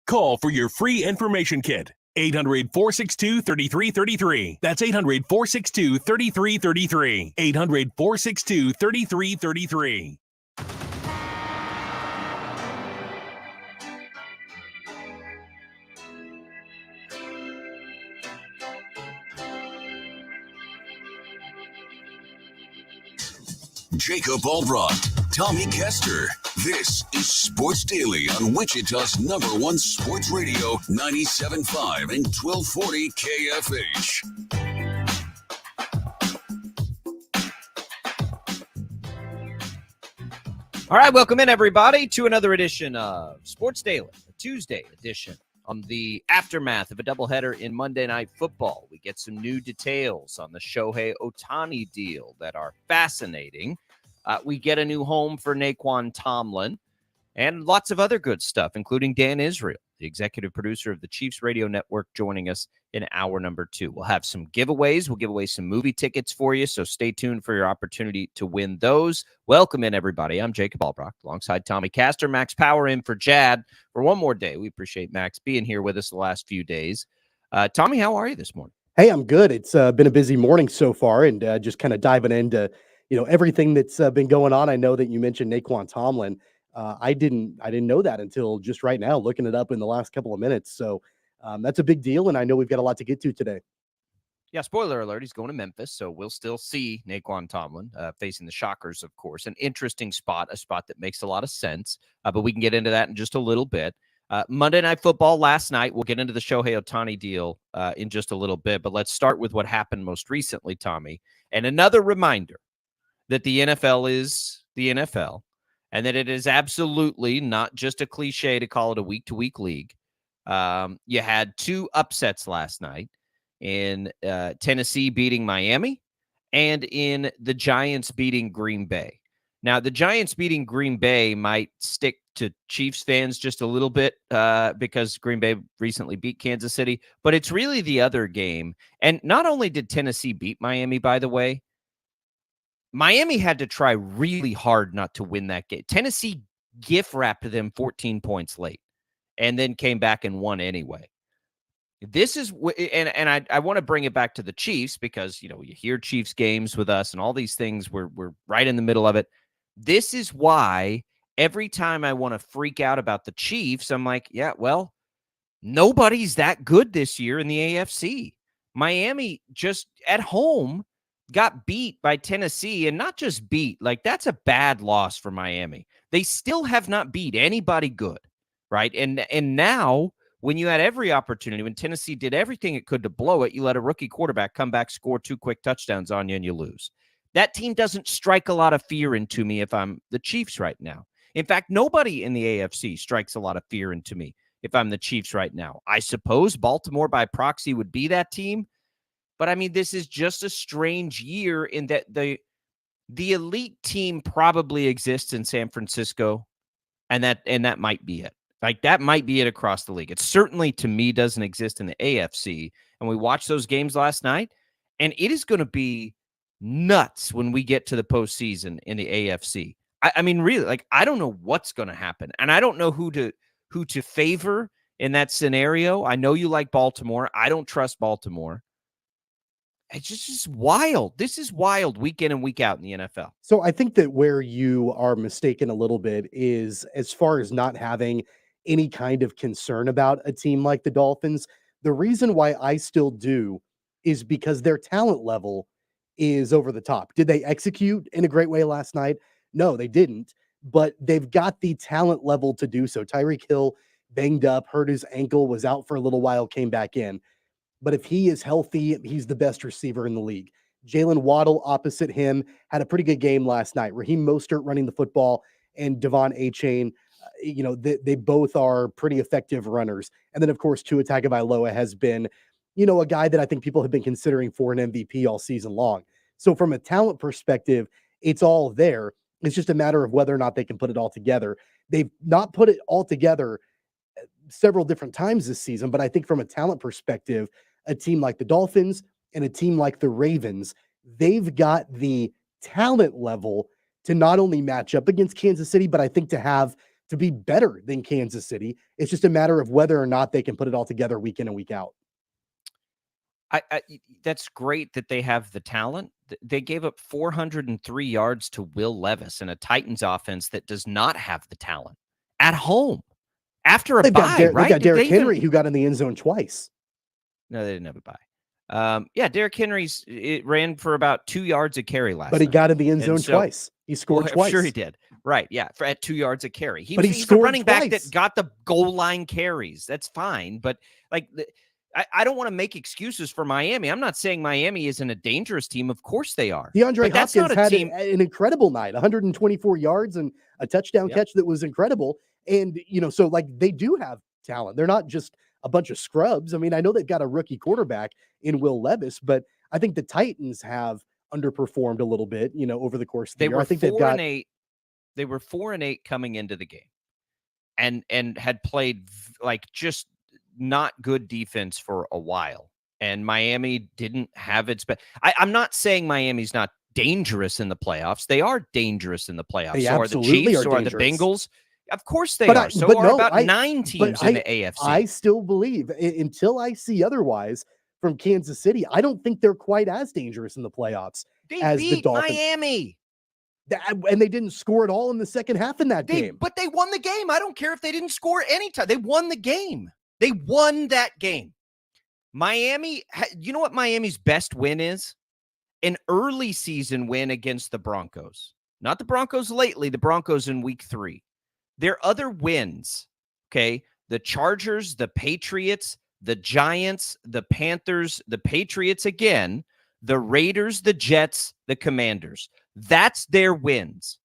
Call for your free information kit. 800-462-3333. That's 800-462-3333. 800-462-3333. Jacob Albracht, Tommy Castor. This is Sports Daily on Wichita's #1 sports radio, 97.5 and 1240 KFH. All right, welcome in, everybody, to another edition of Sports Daily, a Tuesday edition on the aftermath of a doubleheader in Monday Night Football. We get some new details on the Shohei Ohtani deal that are fascinating. We get a new home for Naquan Tomlin and lots of other good stuff, including Dan Israel, the executive producer of the Chiefs Radio Network, joining us in hour number 2. We'll have some giveaways. We'll give away some movie tickets for you, so stay tuned for your opportunity to win those. Welcome in, everybody. I'm Jacob Albracht, alongside Tommy Castor. Max Power in for Jad for one more day. We appreciate Max being here with us the last few days. Tommy, how are you this morning? Hey, I'm good. It's been a busy morning so far, and just kind of diving into everything that's been going on. I know that you mentioned Naquan Tomlin. I didn't know that until just right now, looking it up in the last couple of minutes. So that's a big deal, and I know we've got a lot to get to today. Yeah, spoiler alert, he's going to Memphis, so we'll still see Naquan Tomlin facing the Shockers, of course. An interesting spot, a spot that makes a lot of sense, but we can get into that in just a little bit. Monday Night Football last night. We'll get into the Shohei Ohtani deal in just a little bit, but let's start with what happened most recently, Tommy. And another reminder that the NFL is the NFL, and that it is absolutely not just a cliche to call it a week-to-week league. You had 2 upsets last night in Tennessee beating Miami and in the Giants beating Green Bay. Now, the Giants beating Green Bay might stick to Chiefs fans just a little bit because Green Bay recently beat Kansas City, but it's really the other game. And not only did Tennessee beat Miami, by the way, Miami had to try really hard not to win that game. Tennessee gift wrapped them 14 points late and then came back and won anyway. This is, and I want to bring it back to the Chiefs because, you hear Chiefs games with us and all these things. We're right in the middle of it. This is why every time I want to freak out about the Chiefs, I'm like, yeah, well, nobody's that good this year in the AFC. Miami just at home got beat by Tennessee, and not just beat, like that's a bad loss for Miami. They still have not beat anybody good, right? And now when you had every opportunity, when Tennessee did everything it could to blow it, you let a rookie quarterback come back, score 2 quick touchdowns on you, and you lose. That team doesn't strike a lot of fear into me if I'm the Chiefs right now. In fact, nobody in the AFC strikes a lot of fear into me if I'm the Chiefs right now. I suppose Baltimore by proxy would be that team. But I mean, this is just a strange year in that the elite team probably exists in San Francisco, and that might be it. Like that might be it across the league. It certainly, to me, doesn't exist in the AFC. And we watched those games last night, and it is going to be nuts when we get to the postseason in the AFC. I mean, really, like I don't know what's going to happen, and I don't know who to favor in that scenario. I know you like Baltimore. I don't trust Baltimore. It's just wild. This is wild week in and week out in the NFL. So I think that where you are mistaken a little bit is as far as not having any kind of concern about a team like the Dolphins. The reason why I still do is because their talent level is over the top. Did they execute in a great way last night? No, they didn't, but they've got the talent level to do so. Tyreek Hill banged up, hurt his ankle, was out for a little while, came back in. But if he is healthy, he's the best receiver in the league. Jalen Waddle opposite him had a pretty good game last night. Raheem Mostert running the football and Devon Achane, they both are pretty effective runners. And then, of course, Tua Tagovailoa has been, a guy that I think people have been considering for an MVP all season long. So from a talent perspective, it's all there. It's just a matter of whether or not they can put it all together. They've not put it all together several different times this season, but I think from a talent perspective, a team like the Dolphins and a team like the Ravens, they've got the talent level to not only match up against Kansas City, but I think to have to be better than Kansas City. It's just a matter of whether or not they can put it all together week in and week out. That's great that they have the talent. They gave up 403 yards to Will Levis in a Titans offense that does not have the talent at home after a bye, right? They've got Derrick Henry, who got in the end zone twice. No, they didn't have a bye. Derrick Henry's it ran for about 2 yards a carry last But he night. got in the end zone twice. He scored twice. I'm sure he did. Right, yeah, at 2 yards a carry. He's scored the running twice. back that got the goal line carries. That's fine, but like I don't want to make excuses for Miami. I'm not saying Miami isn't a dangerous team. Of course they are. DeAndre Hopkins had an incredible night, 124 yards and a touchdown catch that was incredible. And, so like they do have talent. They're not just a bunch of scrubs. I mean, I know they've got a rookie quarterback in Will Levis, but I think the Titans have underperformed a little bit, over the course of the year. I think they've got 4-8. They were 4-8 coming into the game and had played like just not good defense for a while. And Miami didn't have its best. I'm not saying Miami's not dangerous in the playoffs. They are dangerous in the playoffs. They so are the absolutely Chiefs, are so are the dangerous. Bengals. Of course they are. So are about 9 teams in the AFC. I still believe, until I see otherwise from Kansas City, I don't think they're quite as dangerous in the playoffs as the Dolphins. Miami. And they didn't score at all in the second half in that game. But they won the game. I don't care if they didn't score any time. They won the game. They won that game. Miami, you know what Miami's best win is? An early season win against the Broncos. Not the Broncos lately, the Broncos in week 3. Their other wins, okay, the Chargers, the Patriots, the Giants, the Panthers, the Patriots again, the Raiders, the Jets, the Commanders. That's their wins.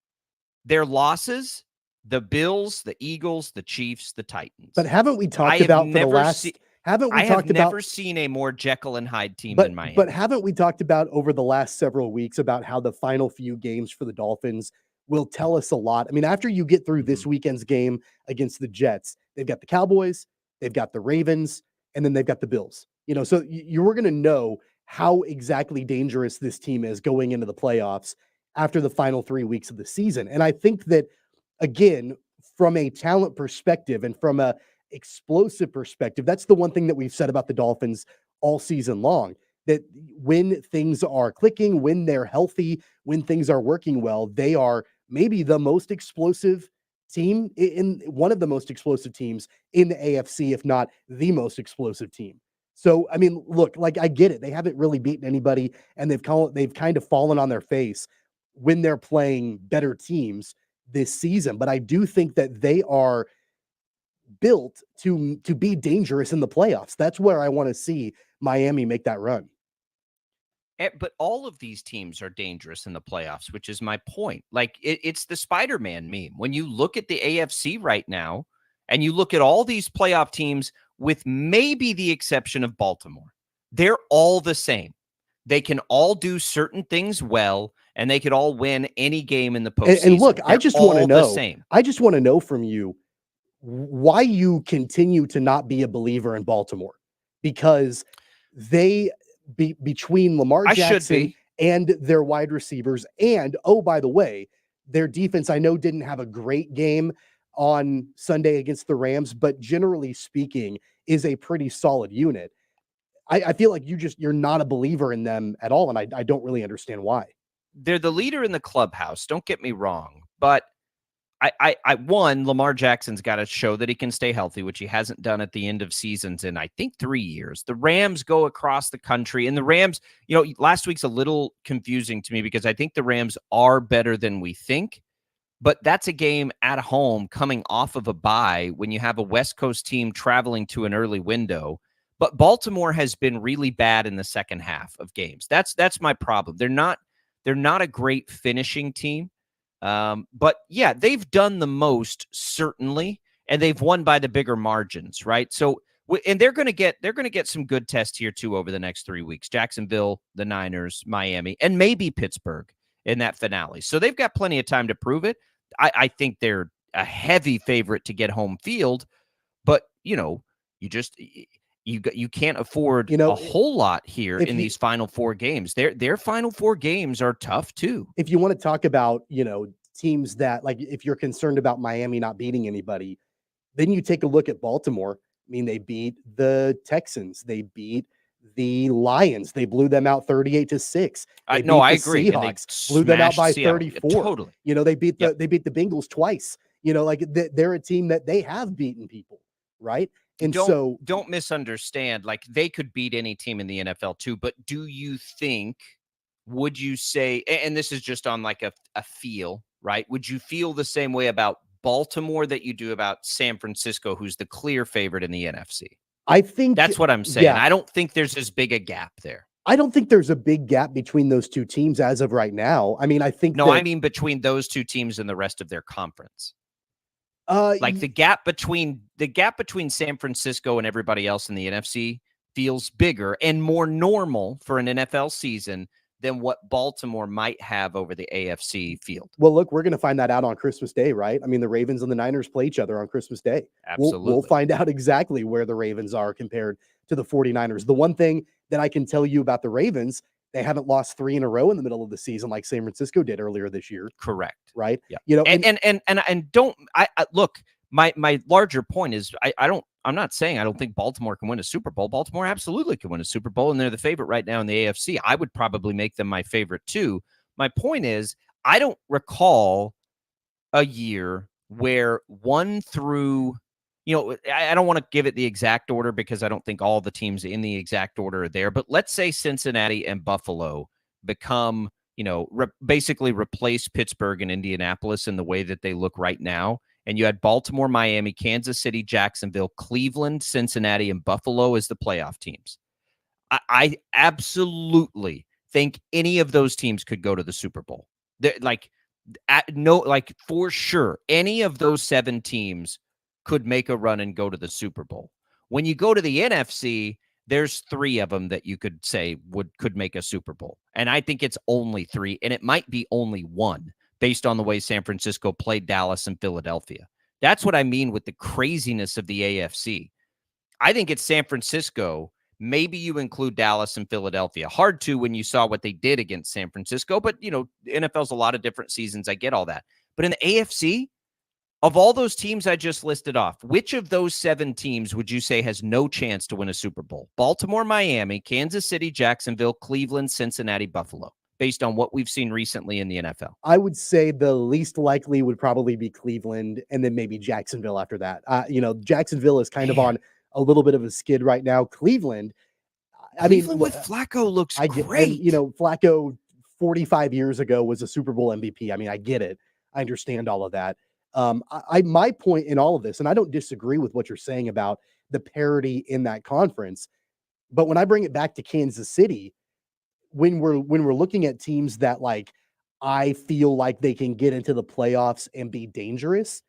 Their losses, the Bills, the Eagles, the Chiefs, the Titans. But haven't we talked about for the last I have never seen a more Jekyll and Hyde team than Miami. But haven't we talked about over the last several weeks about how the final few games for the Dolphins will tell us a lot? I mean, after you get through this weekend's game against the Jets, they've got the Cowboys, they've got the Ravens, and then they've got the Bills. So you were going to know how exactly dangerous this team is going into the playoffs after the final 3 weeks of the season. And I think that, again, from a talent perspective and from a explosive perspective, that's the one thing that we've said about the Dolphins all season long, that when things are clicking, when they're healthy, when things are working well, they are maybe the most explosive team, in one of the most explosive teams in the AFC, if not the most explosive team. So, I mean, look, like I get it. They haven't really beaten anybody, and they've kind of fallen on their face when they're playing better teams this season. But I do think that they are built to be dangerous in the playoffs. That's where I want to see Miami make that run. But all of these teams are dangerous in the playoffs, which is my point. Like it's the Spider-Man meme. When you look at the AFC right now and you look at all these playoff teams with maybe the exception of Baltimore, they're all the same. They can all do certain things well, and they could all win any game in the postseason. And look, I just want to know. Same. I just want to know from you why you continue to not be a believer in Baltimore, because they between Lamar Jackson and their wide receivers, and oh, by the way, their defense, I know didn't have a great game on Sunday against the Rams, but generally speaking is a pretty solid unit. I feel like you're not a believer in them at all, and I don't really understand why. They're the leader in the clubhouse, don't get me wrong, but Lamar Jackson's got to show that he can stay healthy, which he hasn't done at the end of seasons in, I think, 3 years. The Rams go across the country, and the Rams, last week's a little confusing to me because I think the Rams are better than we think, but that's a game at home coming off of a bye when you have a West Coast team traveling to an early window. But Baltimore has been really bad in the second half of games. That's my problem. They're not a great finishing team. But yeah, they've done the most, certainly, and they've won by the bigger margins, right? So, and they're going to get some good tests here too over the next 3 weeks. Jacksonville, the Niners, Miami, and maybe Pittsburgh in that finale. So they've got plenty of time to prove it. I think they're a heavy favorite to get home field, but you can't afford a whole lot here in these final 4 games. Their final 4 games are tough too. If you want to talk about, teams that, like, if you're concerned about Miami not beating anybody, then you take a look at Baltimore. I mean, they beat the Texans. They beat the Lions. They blew them out 38-6. They No, beat I the agree. And they Seahawks, blew them out smashed by Seattle. 34. Totally. You know, they beat Yep. the Bengals twice. You know, like they're a team that they have beaten people, right? And Don't misunderstand. Like, they could beat any team in the NFL too, but do you think, would you say, and this is just on like a feel, right? Would you feel the same way about Baltimore that you do about San Francisco, who's the clear favorite in the NFC? I think That's what I'm saying. yeah. I don't think there's as big a gap there. I don't think there's a big gap between those two teams as of right now. I mean, I think No, I mean between those two teams and the rest of their conference. Like the gap between San Francisco and everybody else in the NFC feels bigger and more normal for an NFL season than what Baltimore might have over the AFC field. Well, look, we're going to find that out on Christmas Day, right? I mean, the Ravens and the Niners play each other on Christmas Day. Absolutely. We'll find out exactly where the Ravens are compared to the 49ers. The one thing that I can tell you about the Ravens, they haven't lost 3 in a row in the middle of the season like San Francisco did earlier this year. Correct. Right? Yeah. You know, and don't I look, my larger point is I'm not saying I don't think Baltimore can win a Super Bowl. Baltimore absolutely can win a Super Bowl, and they're the favorite right now in the AFC. I would probably make them my favorite too. My point is, I don't recall a year where 1 through, I don't want to give it the exact order because I don't think all the teams in the exact order are there. But let's say Cincinnati and Buffalo become, basically replace Pittsburgh and Indianapolis in the way that they look right now. And you had Baltimore, Miami, Kansas City, Jacksonville, Cleveland, Cincinnati, and Buffalo as the playoff teams. I absolutely think any of those teams could go to the Super Bowl. For sure, any of those 7 teams could make a run and go to the Super Bowl. When you go to the NFC, there's 3 of them that you could say could make a Super Bowl. And I think it's only 3, and it might be only 1. Based on the way San Francisco played Dallas and Philadelphia. That's what I mean with the craziness of the AFC. I think it's San Francisco. Maybe you include Dallas and Philadelphia. Hard to when you saw what they did against San Francisco, but, NFL's a lot of different seasons. I get all that. But in the AFC, of all those teams I just listed off, which of those 7 teams would you say has no chance to win a Super Bowl? Baltimore, Miami, Kansas City, Jacksonville, Cleveland, Cincinnati, Buffalo. Based on what we've seen recently in the NFL? I would say the least likely would probably be Cleveland and then maybe Jacksonville after that. Jacksonville is kind of on a little bit of a skid right now. Cleveland with Flacco looks great. Flacco 45 years ago was a Super Bowl MVP. I mean, I get it. I understand all of that. My point in all of this, and I don't disagree with what you're saying about the parity in that conference, but when I bring it back to Kansas City, when we're looking at teams that I feel like they can get into the playoffs and be dangerous,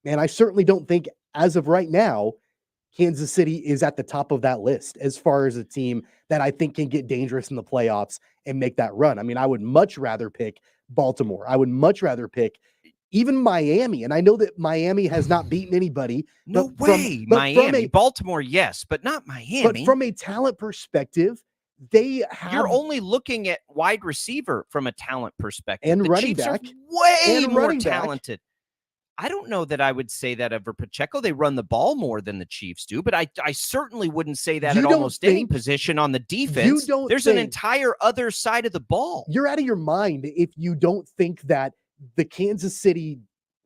man, I certainly don't think as of right now, Kansas City is at the top of that list as far as a team that I think can get dangerous in the playoffs and make that run. I mean, I would much rather pick Baltimore. I would much rather pick even Miami. And I know that Miami has not beaten anybody. No way. Miami, Baltimore, yes, but not Miami. But from a talent perspective, you're only looking at wide receiver from a talent perspective. And the running Chiefs back. Are way more talented. I don't know that I would say that over Pacheco. They run the ball more than the Chiefs do, but I certainly wouldn't say that at almost any position on the defense. There's an entire other side of the ball. You're out of your mind if you don't think that the Kansas City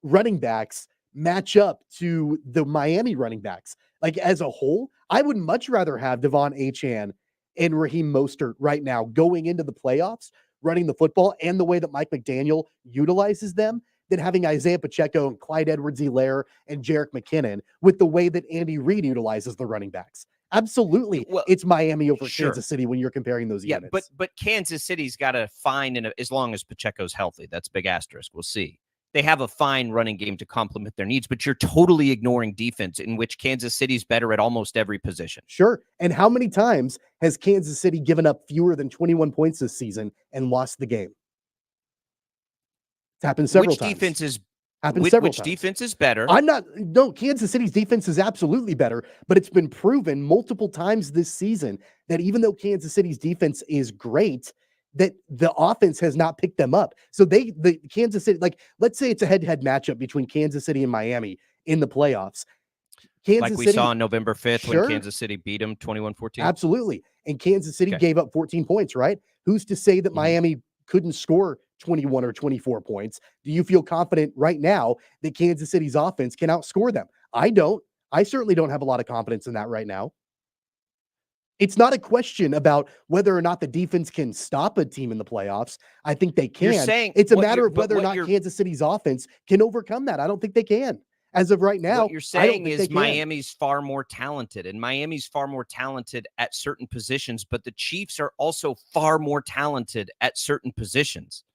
running backs match up to the Miami running backs. Like, as a whole, I would much rather have Devon Achane and Raheem Mostert right now going into the playoffs, running the football, and the way that Mike McDaniel utilizes them, than having Isaiah Pacheco and Clyde Edwards-Helaire and Jerick McKinnon with the way that Andy Reid utilizes the running backs. Absolutely, it's Miami over Kansas City when you're comparing those units. But Kansas City's got to find, as long as Pacheco's healthy, that's big asterisk. We'll see. They have a fine running game to complement their needs, but you're totally ignoring defense, in which Kansas City's better at almost every position. Sure. And how many times has Kansas City given up fewer than 21 points this season and lost the game? It's happened several times. Which defense is better? Kansas City's defense is absolutely better, but it's been proven multiple times this season that even though Kansas City's defense is great, that the offense has not picked them up. So the Kansas City, like, let's say it's a head-to-head matchup between Kansas City and Miami in the playoffs. Like we City, saw on November 5th when sure, Kansas City beat them 21-14. absolutely. And Kansas City Okay. gave up 14 points, right? Who's to say that Mhm. Miami couldn't score 21 or 24 points? Do you feel confident right now that Kansas City's offense can outscore them? I don't. I certainly don't have a lot of confidence in that right now. It's not a question about whether or not the defense can stop a team in the playoffs. I think they You're can. saying It's a what matter you're of but whether or what not you're Kansas City's offense can overcome that. I don't think they can. As of right now, what you're I don't saying think they is can. Miami's far more talented, and Miami's far more talented at certain positions, but the Chiefs are also far more talented at certain positions.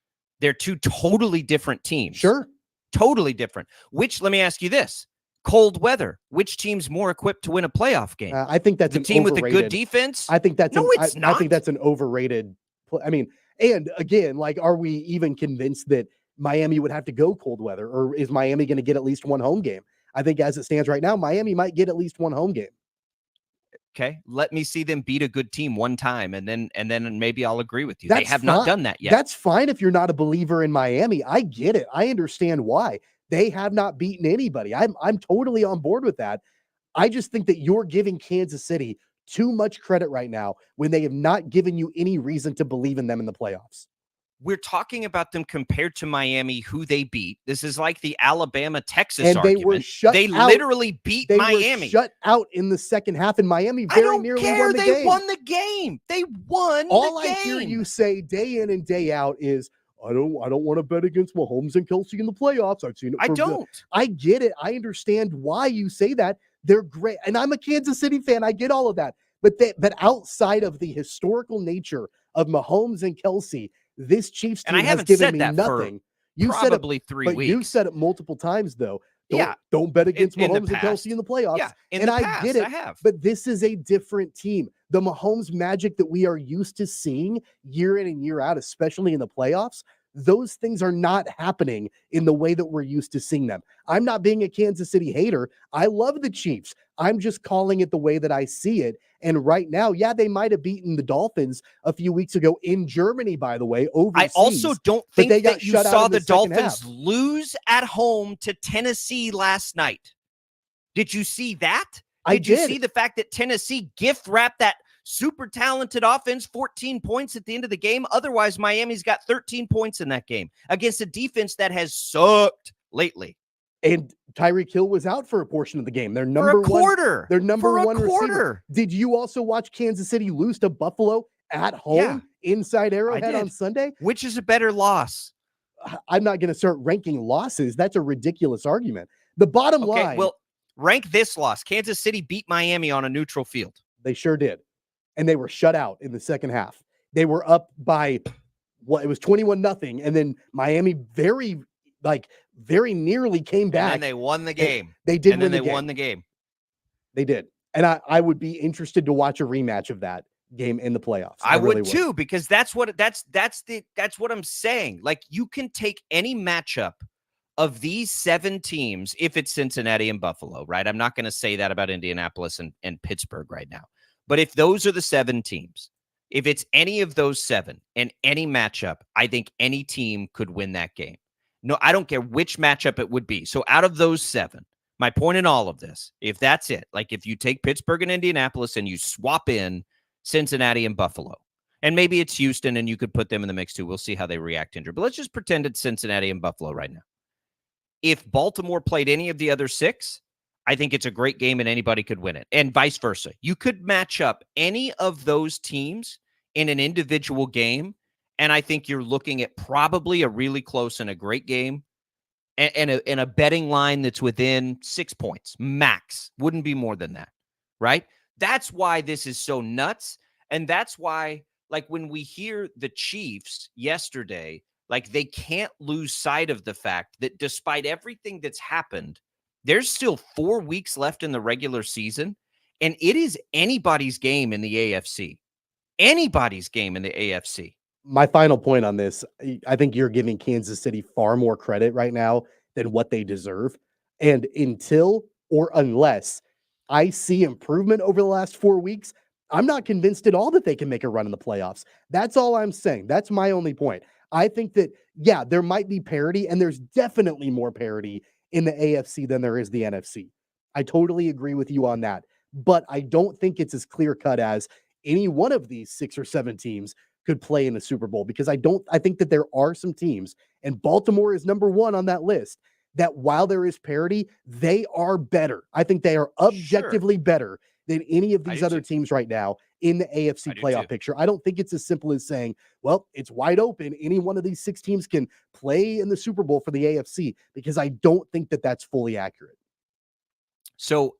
They're two totally different teams. Sure. Totally different. Which, let me ask you this. Cold weather. Which team's more equipped to win a playoff game? I think that's The an team with overrated a good defense? I think that's No, it's I not. think that's an overrated I mean, and again, like, are we even convinced that Miami would have to go cold weather, or is Miami going to get at least one home game? I think as it stands right now, Miami might get at least one home game. Okay. Let me see them beat a good team one time, and then maybe I'll agree with you. They That's have not fine. done that yet. That's fine if you're not a believer in Miami. I get it. I understand why. They have not beaten anybody. I'm totally on board with that. I just think that you're giving Kansas City too much credit right now when they have not given you any reason to believe in them in the playoffs. We're talking about them compared to Miami, who they beat. This is like the Alabama-Texas And they argument. were shut They out. literally beat They Miami. were shut out in the second half, and Miami I very don't nearly care. won the They game. won the game. They won All the game. I hear you say day in and day out is, I don't want to bet against Mahomes and Kelsey in the playoffs. I've seen it. I don't. I get it. I understand why you say that. They're great, and I'm a Kansas City fan. I get all of that. But outside of the historical nature of Mahomes and Kelsey, this Chiefs And team I has haven't given said me that for nothing. You probably said it, 3 but weeks. you said it multiple times though. Yeah. Don't bet against In the Mahomes and Kelsey past. in the playoffs. Yeah, in and the I past, get it. I have. But this is a different team. The Mahomes magic that we are used to seeing year in and year out, especially in the playoffs, those things are not happening in the way that we're used to seeing them. I'm not being a Kansas City hater. I love the Chiefs. I'm just calling it the way that I see it. And right now, yeah, they might have beaten the Dolphins a few weeks ago in Germany, by the way, overseas. I also don't think they got that you shut out saw in the the second Dolphins half. lose at home to Tennessee last night. Did you see that? I Did you did. see the fact that Tennessee gift wrapped that super talented offense 14 points at the end of the game? Otherwise, Miami's got 13 points in that game against a defense that has sucked lately. And Tyreek Hill was out for a portion of the game. Their For number a quarter. Their number For a one quarter. receiver. Did you also watch Kansas City lose to Buffalo at home inside Arrowhead on Sunday? Which is a better loss? I'm not going to start ranking losses. That's a ridiculous argument. The bottom line. Well, rank this loss. Kansas City beat Miami on a neutral field. They sure did. And they were shut out in the second half. They were up by it was 21-0. And then Miami very nearly came back. And then they won the game. They did and win then the they game. won the game. They did. And I would be interested to watch a rematch of that game in the playoffs. I really would too, because that's what I'm saying. Like, you can take any matchup of these 7 teams, if it's Cincinnati and Buffalo, right? I'm not going to say that about Indianapolis and Pittsburgh right now. But if those are the 7 teams, if it's any of those 7 in any matchup, I think any team could win that game. No, I don't care which matchup it would be. So out of those 7, my point in all of this, if that's it, like if you take Pittsburgh and Indianapolis and you swap in Cincinnati and Buffalo, and maybe it's Houston and you could put them in the mix too. We'll see how they react injured. But let's just pretend it's Cincinnati and Buffalo right now. If Baltimore played any of the other 6, I think it's a great game and anybody could win it. And vice versa. You could match up any of those teams in an individual game, and I think you're looking at probably a really close and a great game and a betting line that's within 6 points max. Wouldn't be more than that, right? That's why this is so nuts. And that's why, like, when we hear the Chiefs yesterday, like, they can't lose sight of the fact that despite everything that's happened, there's still 4 weeks left in the regular season, and it is anybody's game in the AFC. Anybody's game in the AFC. My final point on this, I think you're giving Kansas City far more credit right now than what they deserve. And until or unless I see improvement over the last 4 weeks, I'm not convinced at all that they can make a run in the playoffs. That's all I'm saying. That's my only point. I think that, yeah, there might be parity, and there's definitely more parity in the AFC than there is the NFC. I totally agree with you on that. But I don't think it's as clear cut as any one of these 6 or 7 teams could play in the Super Bowl, because I think that there are some teams, and Baltimore is number 1 on that list, that while there is parity, they are better. I think they are objectively better than any of these other teams right now in the AFC playoff picture. I don't think it's as simple as saying, well, it's wide open. Any one of these 6 teams can play in the Super Bowl for the AFC, because I don't think that that's fully accurate. So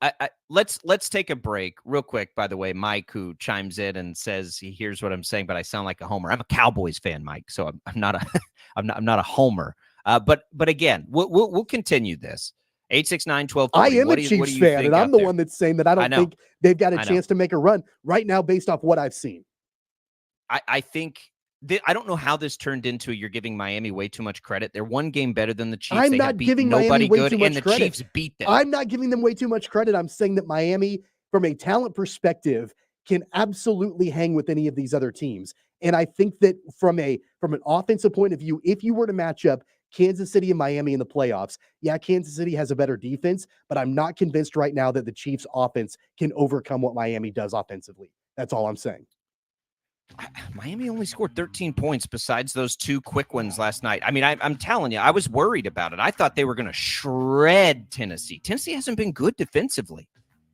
let's take a break real quick. By the way, Mike, who chimes in and says he hears what I'm saying, but I sound like a homer. I'm a Cowboys fan, Mike, so I'm not a I'm not a homer. But again, we'll continue this. 869-1240. I am a Chiefs fan, and I'm the one that's saying that I don't think they've got a chance to make a run right now based off what I've seen. I think I don't know how this turned into you're giving Miami way too much credit. They're one game better than the Chiefs. I'm not giving Miami way too much credit. And the Chiefs beat them. I'm not giving them way too much credit. I'm saying that Miami, from a talent perspective, can absolutely hang with any of these other teams. And I think that from an offensive point of view, if you were to match up Kansas City and Miami in the playoffs, yeah, Kansas City has a better defense, but I'm not convinced right now that the Chiefs offense can overcome what Miami does offensively. That's all I'm saying. Miami only scored 13 points besides those 2 quick ones last night. I mean, I'm telling you, I was worried about it. I thought they were going to shred Tennessee. Tennessee hasn't been good defensively.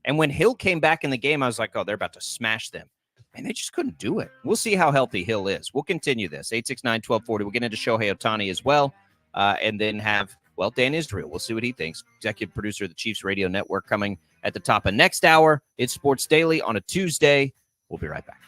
And when Hill came back in the game, I was like, oh, they're about to smash them. And they just couldn't do it. We'll see how healthy Hill is. We'll continue this. 869-1240. We'll get into Shohei Ohtani as well. And then have, Dan Israel. We'll see what he thinks. Executive producer of the Chiefs Radio Network, coming at the top of next hour. It's Sports Daily on a Tuesday. We'll be right back.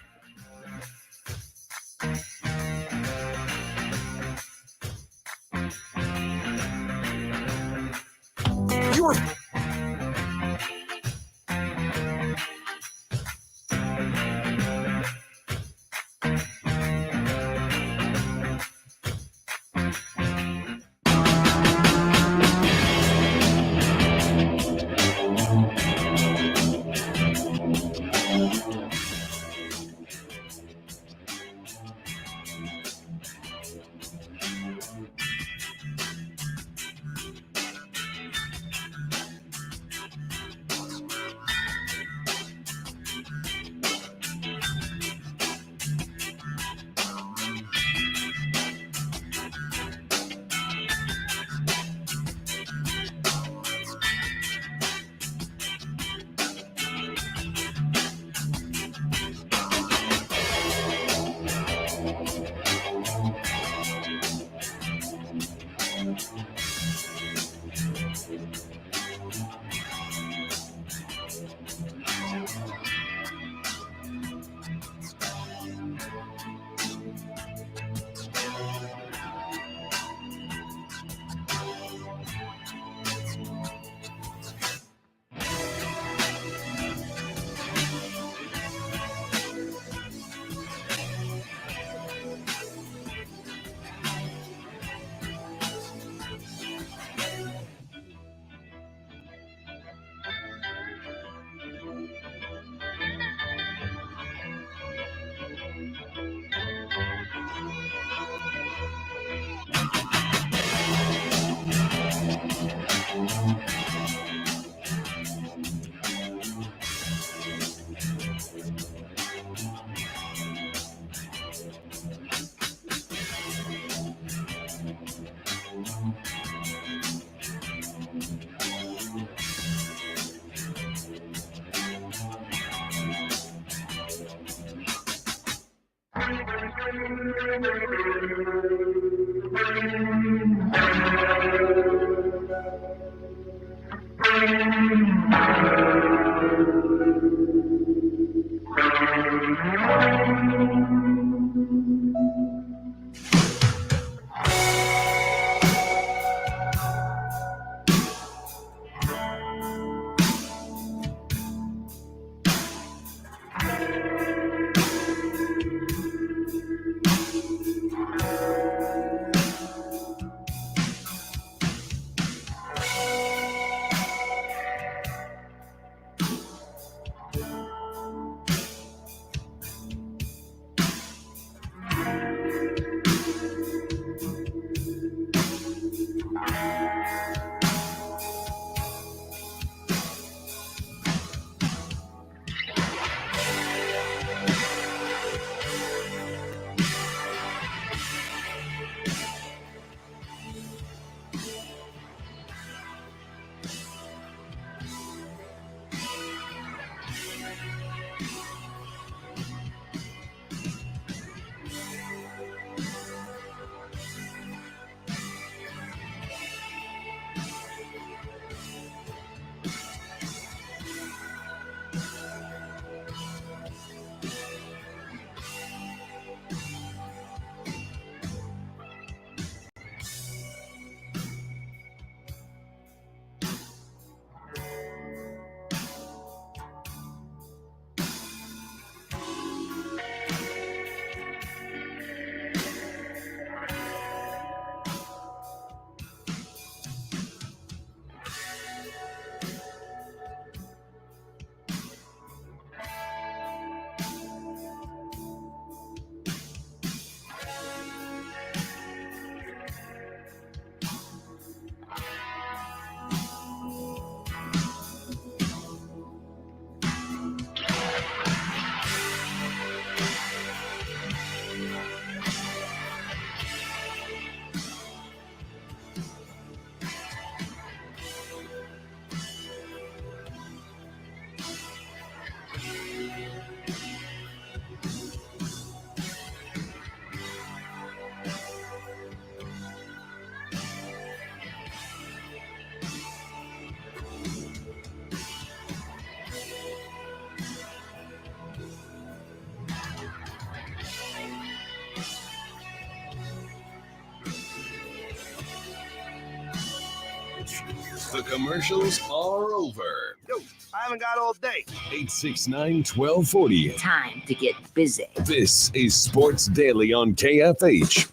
The commercials are over. Yo, I haven't got all day. 869-1240. Time to get busy. This is Sports Daily on KFH.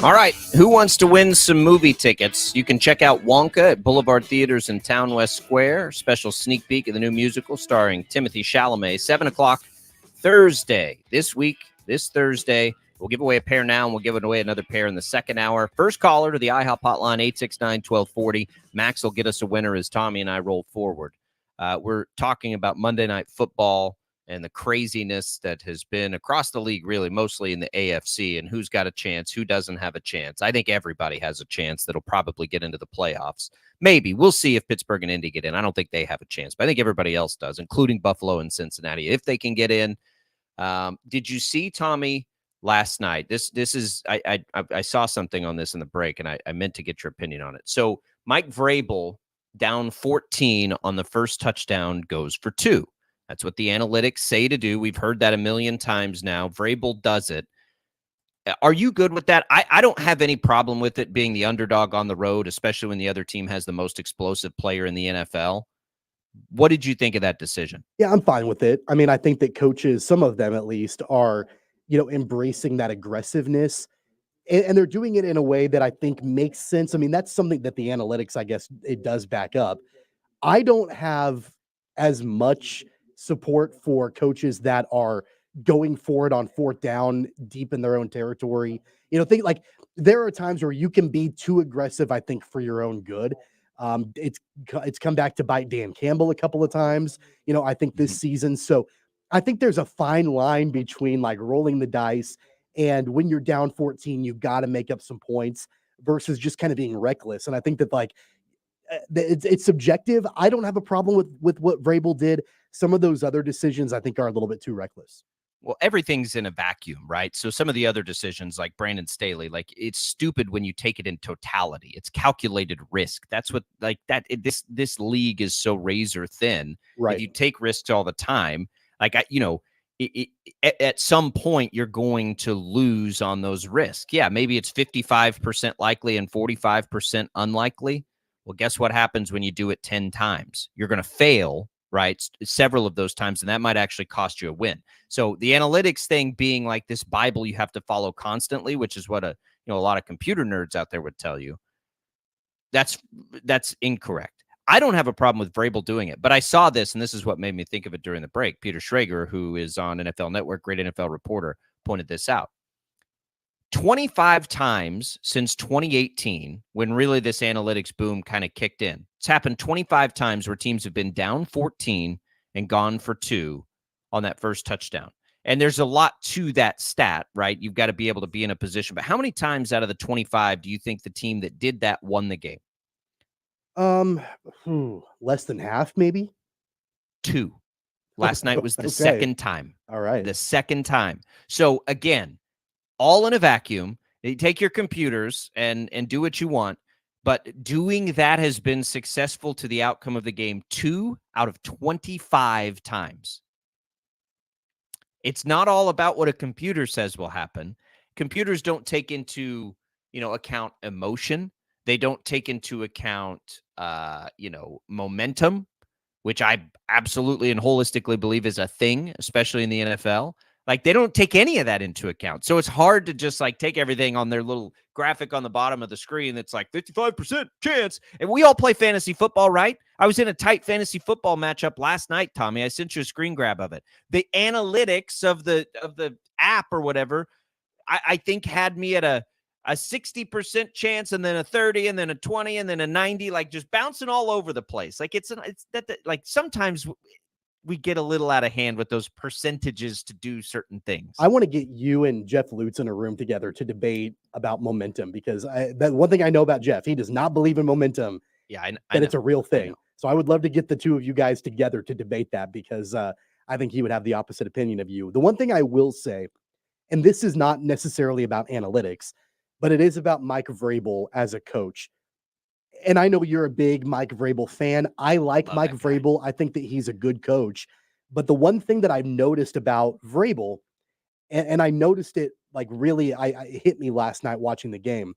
All right, who wants to win some movie tickets? You can check out Wonka at Boulevard Theaters in Town West Square. Special sneak peek of the new musical starring Timothée Chalamet. 7 o'clock Thursday. This Thursday. We'll give away a pair now, and we'll give away another pair in the second hour. First caller to the IHOP hotline, 869-1240. Max will get us a winner as Tommy and I roll forward. We're talking about Monday Night Football and the craziness that has been across the league, really, mostly in the AFC, and who's got a chance, who doesn't have a chance. I think everybody has a chance that'll probably get into the playoffs. Maybe. We'll see if Pittsburgh and Indy get in. I don't think they have a chance, but I think everybody else does, including Buffalo and Cincinnati, if they can get in. Did you see, Tommy, last night? This is I saw something on this in the break, and I meant to get your opinion on it. So Mike Vrabel, down 14 on the first touchdown, goes for 2. That's what the analytics say to do. We've heard that a million times now. Vrabel does it. Are you good with that? I don't have any problem with it being the underdog on the road, especially when the other team has the most explosive player in the NFL. What did you think of that decision? Yeah, I'm fine with it. I mean, I think that coaches, some of them at least, are, embracing that aggressiveness, and they're doing it in a way that I think makes sense. I mean, that's something that the analytics, I guess, it does back up. I don't have as much support for coaches that are going for it on fourth down deep in their own territory. Think like there are times where you can be too aggressive, I think, for your own good. It's come back to bite Dan Campbell a couple of times, I think this season. So I think there's a fine line between like rolling the dice and when you're down 14, you've got to make up some points versus just kind of being reckless. And I think that it's subjective. I don't have a problem with what Vrabel did. Some of those other decisions I think are a little bit too reckless. Well, everything's in a vacuum, right? So some of the other decisions, like Brandon Staley, like it's stupid when you take it in totality. It's calculated risk. That's what this league is so razor thin. Right. If you take risks all the time, at some point you're going to lose on those risks. Yeah, maybe it's 55% likely and 45% unlikely. Well, guess what happens when you do it 10 times? You're going to fail, right? Several of those times, and that might actually cost you a win. So the analytics thing being like this Bible you have to follow constantly, which is what a lot of computer nerds out there would tell you. That's incorrect. I don't have a problem with Vrabel doing it, but I saw this, and this is what made me think of it during the break. Peter Schrager, who is on NFL Network, great NFL reporter, pointed this out. 25 times since 2018, when really this analytics boom kind of kicked in. It's happened 25 times where teams have been down 14 and gone for 2 on that first touchdown. And there's a lot to that stat, right? You've got to be able to be in a position. But how many times out of the 25 do you think the team that did that won the game? Less than half, maybe. 2. Last night was the Okay. second time. All right. The second time. So again, all in a vacuum. You take your computers and do what you want, but doing that has been successful to the outcome of the game 2 out of 25 times. It's not all about what a computer says will happen. Computers don't take into, account emotion. They don't take into account, momentum, which I absolutely and holistically believe is a thing, especially in the NFL. Like, they don't take any of that into account. So it's hard to just take everything on their little graphic on the bottom of the screen that's like 55% chance. And we all play fantasy football, right? I was in a tight fantasy football matchup last night, Tommy. I sent you a screen grab of it. The analytics of the app or whatever, I think had me at a 60% chance, and then a 30, and then a 20, and then a 90, just bouncing all over the place. Sometimes we get a little out of hand with those percentages to do certain things. I want to get you and Jeff Lutz in a room together to debate about momentum, because that one thing I know about Jeff, he does not believe in momentum. Yeah, I know. It's a real thing. So I would love to get the two of you guys together to debate that, because I think he would have the opposite opinion of you. The one thing I will say, and this is not necessarily about analytics, but it is about Mike Vrabel as a coach. And I know you're a big Mike Vrabel fan. I like Mike Vrabel. I think that he's a good coach. But the one thing that I've noticed about Vrabel, and I noticed it like really, it hit me last night watching the game.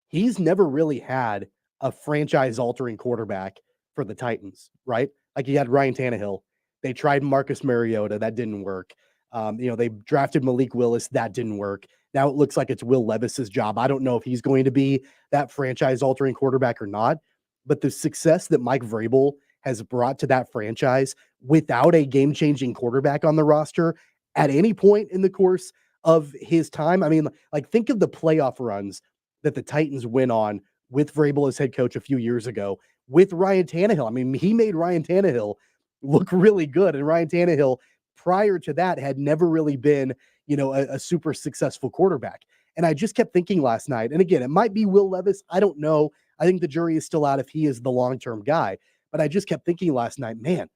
He's never really had a franchise-altering quarterback for the Titans, right? Like, he had Ryan Tannehill. They tried Marcus Mariota, that didn't work. They drafted Malik Willis, that didn't work. Now it looks like it's Will Levis's job. I don't know if he's going to be that franchise-altering quarterback or not, but the success that Mike Vrabel has brought to that franchise without a game-changing quarterback on the roster at any point in the course of his time, I mean, like, think of the playoff runs that the Titans went on with Vrabel as head coach a few years ago with Ryan Tannehill. I mean, he made Ryan Tannehill look really good. And Ryan Tannehill, prior to that, had never really been, a super successful quarterback. And I just kept thinking last night, and again, it might be Will Levis. I don't know. I think the jury is still out if he is the long-term guy. But I just kept thinking last night, man,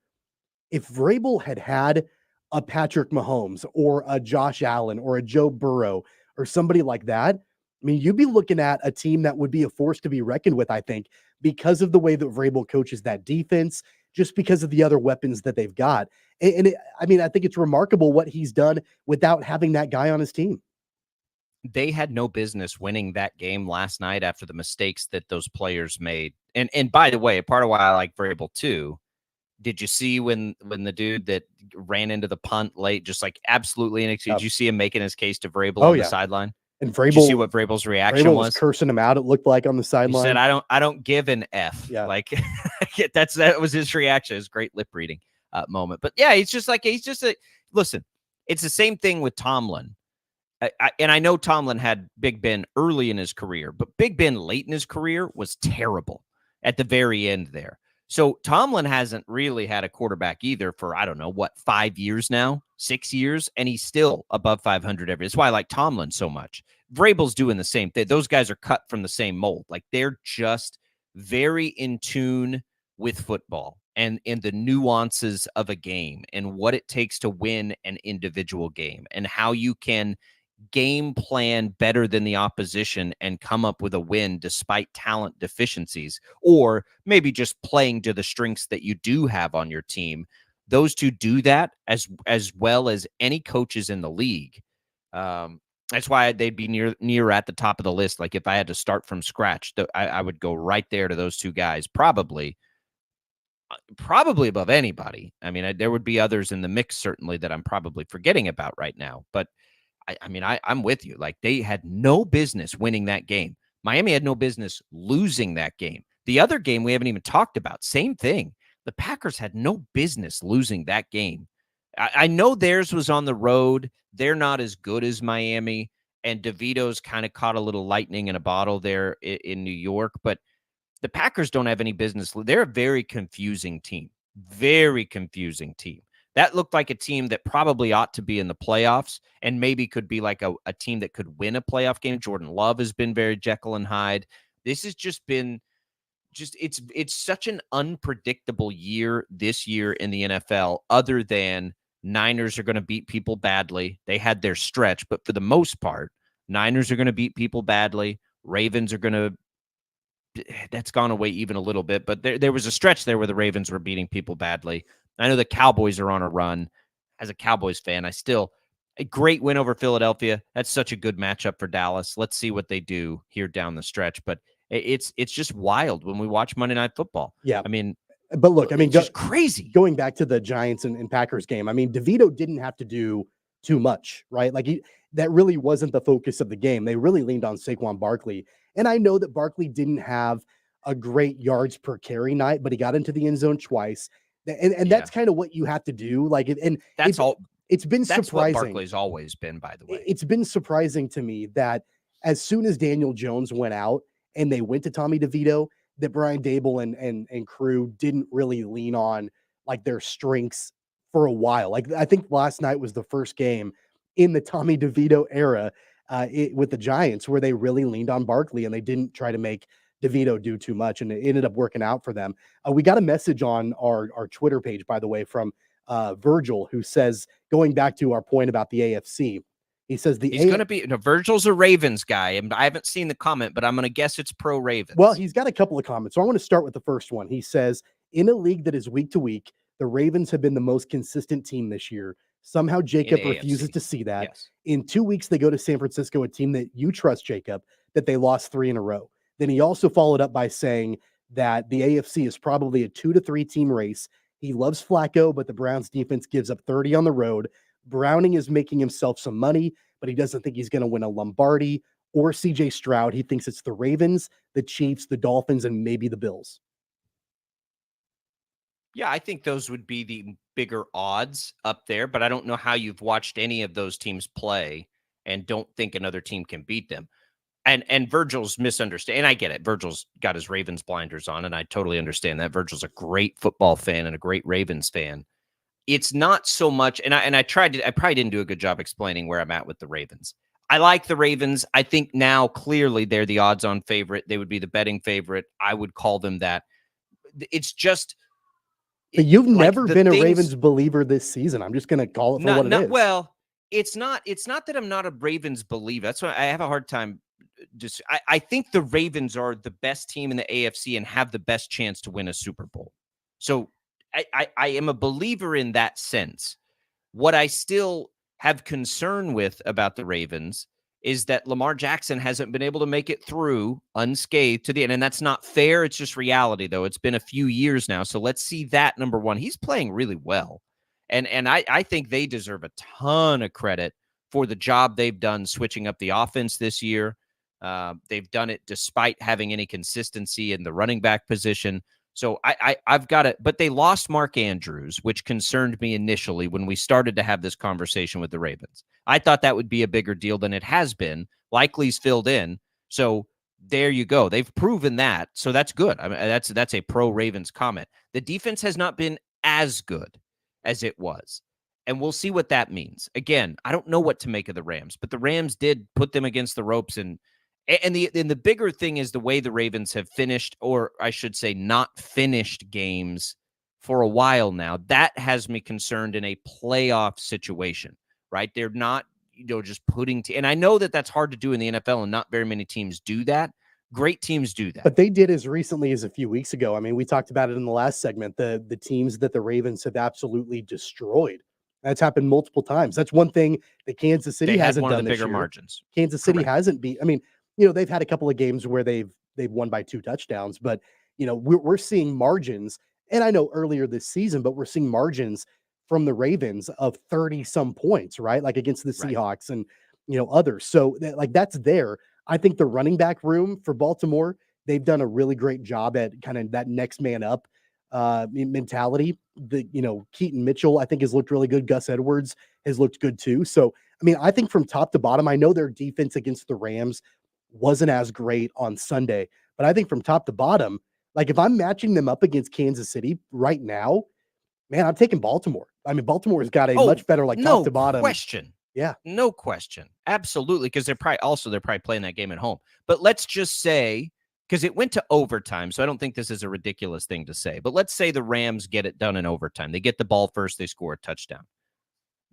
if Vrabel had a Patrick Mahomes or a Josh Allen or a Joe Burrow or somebody like that, I mean, you'd be looking at a team that would be a force to be reckoned with, I think, because of the way that Vrabel coaches that defense, just because of the other weapons that they've got. I think it's remarkable what he's done without having that guy on his team. They had no business winning that game last night after the mistakes that those players made. And by the way, part of why I like Vrabel too, did you see when the dude that ran into the punt late, just like absolutely inexcusable, did you see him making his case to Vrabel on the sideline? And Vrabel, did you see what Vrabel's reaction was? Cursing him out, it looked like, on the sideline. He said, I don't give an F. Yeah. Like that was his reaction. It was great lip reading moment. But yeah, listen, it's the same thing with Tomlin. And I know Tomlin had Big Ben early in his career, but Big Ben late in his career was terrible at the very end there. So Tomlin hasn't really had a quarterback either for, I don't know, 5 years now, 6 years, and he's still above 500 every. That's why I like Tomlin so much. Vrabel's doing the same thing. Those guys are cut from the same mold. Like, they're just very in tune with football and in the nuances of a game and what it takes to win an individual game and how you can game plan better than the opposition and come up with a win despite talent deficiencies, or maybe just playing to the strengths that you do have on your team. Those two do that as well as any coaches in the league. That's why they'd be near at the top of the list. Like, if I had to start from scratch, I would go right there to those two guys, probably above anybody. I mean, there would be others in the mix, certainly, that I'm probably forgetting about right now, but I'm with you. Like, they had no business winning that game. Miami had no business losing that game. The other game we haven't even talked about, same thing. The Packers had no business losing that game. I know theirs was on the road. They're not as good as Miami, and DeVito's kind of caught a little lightning in a bottle there in New York, but the Packers don't have any business. They're a very confusing team. Very confusing team. That looked like a team that probably ought to be in the playoffs and maybe could be like a team that could win a playoff game. Jordan Love has been very Jekyll and Hyde. This has just been it's such an unpredictable year this year in the NFL, other than Niners are going to beat people badly. They had their stretch, but for the most part, Niners are going to beat people badly. Ravens are going to that's gone away even a little bit, but there was a stretch there where the Ravens were beating people badly. I know the Cowboys are on a run. As a Cowboys fan, a great win over Philadelphia. That's such a good matchup for Dallas. Let's see what they do here down the stretch. But it's just wild when we watch Monday Night Football. Yeah. But look, just crazy. Going back to the Giants and Packers game, DeVito didn't have to do too much, right? Like, that really wasn't the focus of the game. They really leaned on Saquon Barkley. And I know that Barkley didn't have a great yards per carry night, but he got into the end zone twice. And that's kind of what you have to do. Like, it's been surprising. What Barkley's always been, by the way. It's been surprising to me that as soon as Daniel Jones went out and they went to Tommy DeVito, that Brian Dable and crew didn't really lean on like their strengths for a while. Like, I think last night was the first game in the Tommy DeVito era with the Giants where they really leaned on Barkley and they didn't try to make DeVito do too much, and it ended up working out for them. We got a message on our Twitter page, by the way, from Virgil, who says, going back to our point about the AFC, he says he's going to be Virgil's a Ravens guy, and I haven't seen the comment, but I'm going to guess it's pro Ravens. Well, he's got a couple of comments, so I want to start with the first one. He says, in a league that is week to week, The Ravens have been the most consistent team this year. Somehow Jacob refuses AFC. to see that. Yes. In 2 weeks, they go to San Francisco, a team that you trust, Jacob, that they lost 3 in a row. Then he also followed up by saying that the AFC is probably a 2 to 3 team race. He loves Flacco, but the Browns defense gives up 30 on the road. Browning is making himself some money, but he doesn't think he's going to win a Lombardi or CJ Stroud. He thinks it's the Ravens, the Chiefs, the Dolphins, and maybe the Bills. Yeah, I think those would be the bigger odds up there, but I don't know how you've watched any of those teams play and don't think another team can beat them. And Virgil's misunderstanding. And I get it. Virgil's got his Ravens blinders on, and I totally understand that. Virgil's a great football fan and a great Ravens fan. It's not so much, and I probably didn't do a good job explaining where I'm at with the Ravens. I like the Ravens. I think now clearly they're the odds-on favorite. They would be the betting favorite. I would call them that. It's just. But you've never been a Ravens believer this season. I'm just going to call it for what it is. Well, it's not that I'm not a Ravens believer. That's why I have a hard time. I think the Ravens are the best team in the AFC and have the best chance to win a Super Bowl. So I am a believer in that sense. What I still have concern with about the Ravens is that Lamar Jackson hasn't been able to make it through unscathed to the end. And that's not fair. It's just reality, though. It's been a few years now. So let's see that, number one. He's playing really well. And I think they deserve a ton of credit for the job they've done switching up the offense this year. They've done it despite having any consistency in the running back position. So I've got it. But they lost Mark Andrews, which concerned me initially when we started to have this conversation with the Ravens. I thought that would be a bigger deal than it has been. Likely's filled in. So there you go. They've proven that. So that's good. I mean, that's a pro Ravens comment. The defense has not been as good as it was. And we'll see what that means. Again, I don't know what to make of the Rams, but the Rams did put them against the ropes. And the bigger thing is the way the Ravens have finished, or I should say not finished games for a while now. That has me concerned in a playoff situation, right? They're not, just putting and I know that that's hard to do in the NFL, and not very many teams do that. Great teams do that. But they did as recently as a few weeks ago. I mean, we talked about it in the last segment, the teams that the Ravens have absolutely destroyed. That's happened multiple times. That's one thing that Kansas City hasn't done this year. Bigger margins. Kansas City hasn't beat. I mean, they've had a couple of games where they've won by 2 touchdowns, but we're seeing margins. And I know earlier this season, but we're seeing margins from the Ravens of 30 some points, right? Like against the Seahawks and others. So that's there. I think the running back room for Baltimore, they've done a really great job at kind of that next man up mentality. Keaton Mitchell, I think, has looked really good. Gus Edwards has looked good too. So, I mean, I think from top to bottom, I know their defense against the Rams wasn't as great on Sunday, but I think from top to bottom, like if I'm matching them up against Kansas City right now, man, I'm taking Baltimore. I mean, Baltimore's got a much better top to bottom. No question. Yeah. No question. Absolutely. Because they're probably playing that game at home. But let's just say, because it went to overtime, so I don't think this is a ridiculous thing to say, but let's say the Rams get it done in overtime. They get the ball first, they score a touchdown.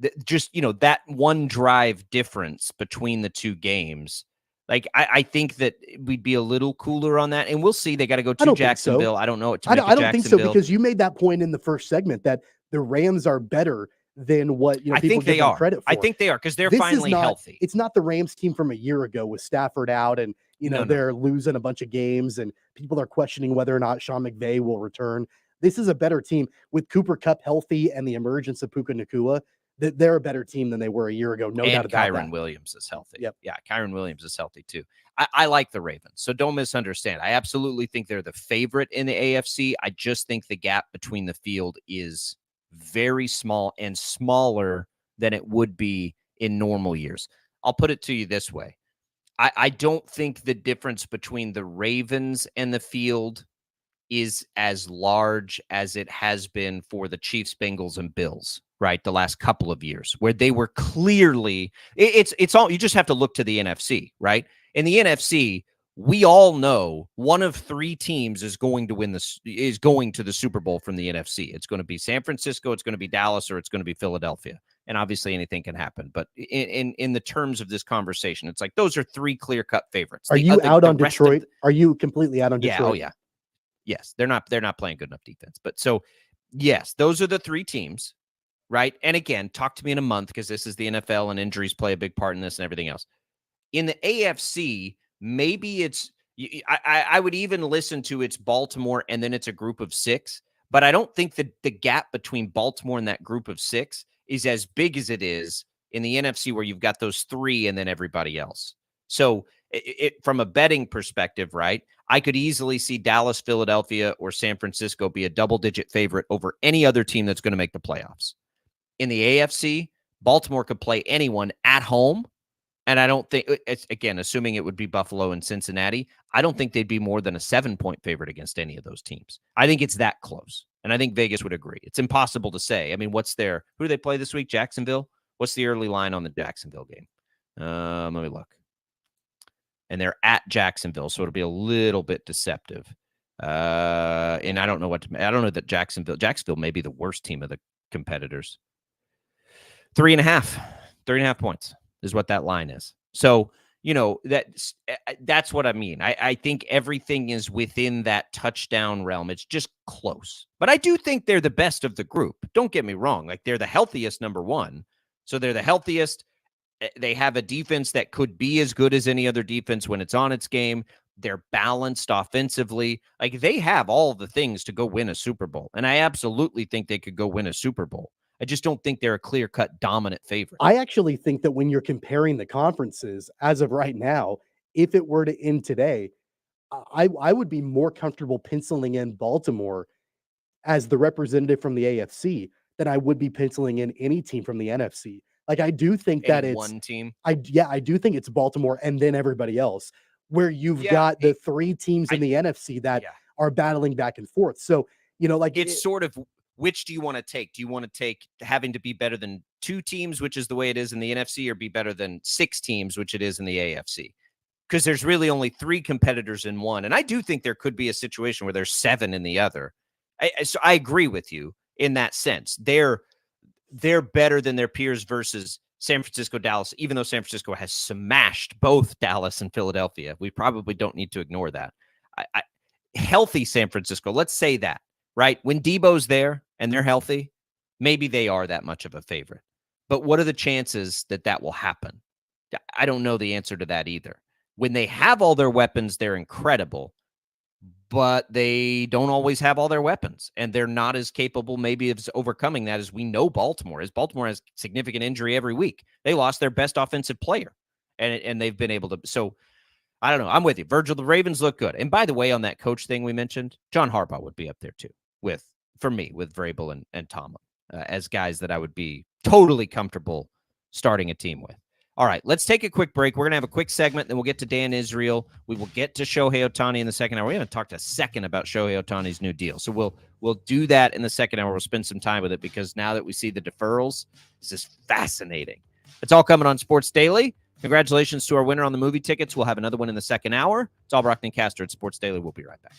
That one drive difference between the two games, like I think that we'd be a little cooler on that, and we'll see. They got to go to Jacksonville. I don't know. I don't think so, because you made that point in the first segment that the Rams are better than what I think they are. Credit for. I think they are, because they're finally healthy. It's not the Rams team from a year ago with Stafford out, and they're losing a bunch of games, and people are questioning whether or not Sean McVay will return. This is a better team with Cooper Kupp healthy and the emergence of Puka Nacua. They're a better team than they were a year ago. No doubt about that. Kyren Williams is healthy. Yep. Yeah, Kyren Williams is healthy too. I like the Ravens, so don't misunderstand. I absolutely think they're the favorite in the AFC. I just think the gap between the field is very small, and smaller than it would be in normal years. I'll put it to you this way. I don't think the difference between the Ravens and the field is as large as it has been for the Chiefs, Bengals, and Bills, right? The last couple of years, where they were clearly, it's all, you just have to look to the NFC, right? In the NFC, we all know one of 3 teams is going to to the Super Bowl from the NFC. It's going to be San Francisco, it's going to be Dallas, or it's going to be Philadelphia. And obviously anything can happen. But in the terms of this conversation, it's like those are 3 clear-cut favorites. Are you out on Detroit? Are you completely out on Detroit? Yeah. Oh, yeah. Yes, they're not playing good enough defense. But so Yes, those are the three teams, right? And again, talk to me in a month because this is the NFL and injuries play a big part in this and everything else. In the AFC, maybe I would even listen to it's Baltimore and then it's a group of 6, but I don't think that the gap between Baltimore and that group of 6 is as big as it is in the NFC where you've got those 3 and then everybody else. So from a betting perspective, right, I could easily see Dallas, Philadelphia, or San Francisco be a double-digit favorite over any other team that's going to make the playoffs. In the AFC, Baltimore could play anyone at home, and I don't think, it's, again, assuming it would be Buffalo and Cincinnati, I don't think they'd be more than a 7-point favorite against any of those teams. I think it's that close, and I think Vegas would agree. It's impossible to say. I mean, who do they play this week? Jacksonville? What's the early line on the Jacksonville game? Let me look. And they're at Jacksonville, so it'll be a little bit deceptive. And I don't know I don't know that Jacksonville may be the worst team of the competitors. 3.5 points is what that line is. So, that's what I mean. I think everything is within that touchdown realm. It's just close. But I do think they're the best of the group. Don't get me wrong. Like, they're the healthiest, number one. So they're the healthiest. They have a defense that could be as good as any other defense when it's on its game. They're balanced offensively. Like, they have all the things to go win a Super Bowl. And I absolutely think they could go win a Super Bowl. I just don't think they're a clear-cut dominant favorite. I actually think that when you're comparing the conferences as of right now, if it were to end today, I would be more comfortable penciling in Baltimore as the representative from the AFC than I would be penciling in any team from the NFC. Like, I do think that it's one team. I do think it's Baltimore and then everybody else, where you've got the 3 teams in the NFC that are battling back and forth. So, it's sort of, which do you want to take? Do you want to take having to be better than 2 teams, which is the way it is in the NFC, or be better than 6 teams, which it is in the AFC? Because there's really only 3 competitors in one. And I do think there could be a situation where there's 7 in the other. So I agree with you in that sense. They're better than their peers versus San Francisco, Dallas, even though San Francisco has smashed both Dallas and Philadelphia. We probably don't need to ignore that. Healthy San Francisco, let's say that, right? When Debo's there and they're healthy, maybe they are that much of a favorite. But what are the chances that will happen? I don't know the answer to that either. When they have all their weapons, they're incredible, but they don't always have all their weapons, and they're not as capable maybe of overcoming that as we know Baltimore is. Baltimore has significant injury every week. They lost their best offensive player, and they've been able to. So I don't know. I'm with you. Virgil, the Ravens look good. And by the way, on that coach thing we mentioned, John Harbaugh would be up there too for me with Vrabel and Tomlin as guys that I would be totally comfortable starting a team with. All right, let's take a quick break. We're going to have a quick segment, then we'll get to Dan Israel. We will get to Shohei Ohtani in the second hour. We haven't talked a second about Shohei Ohtani's new deal. So we'll do that in the second hour. We'll spend some time with it because now that we see the deferrals, this is fascinating. It's all coming on Sports Daily. Congratulations to our winner on the movie tickets. We'll have another one in the second hour. It's Albracht and Castor at Sports Daily. We'll be right back.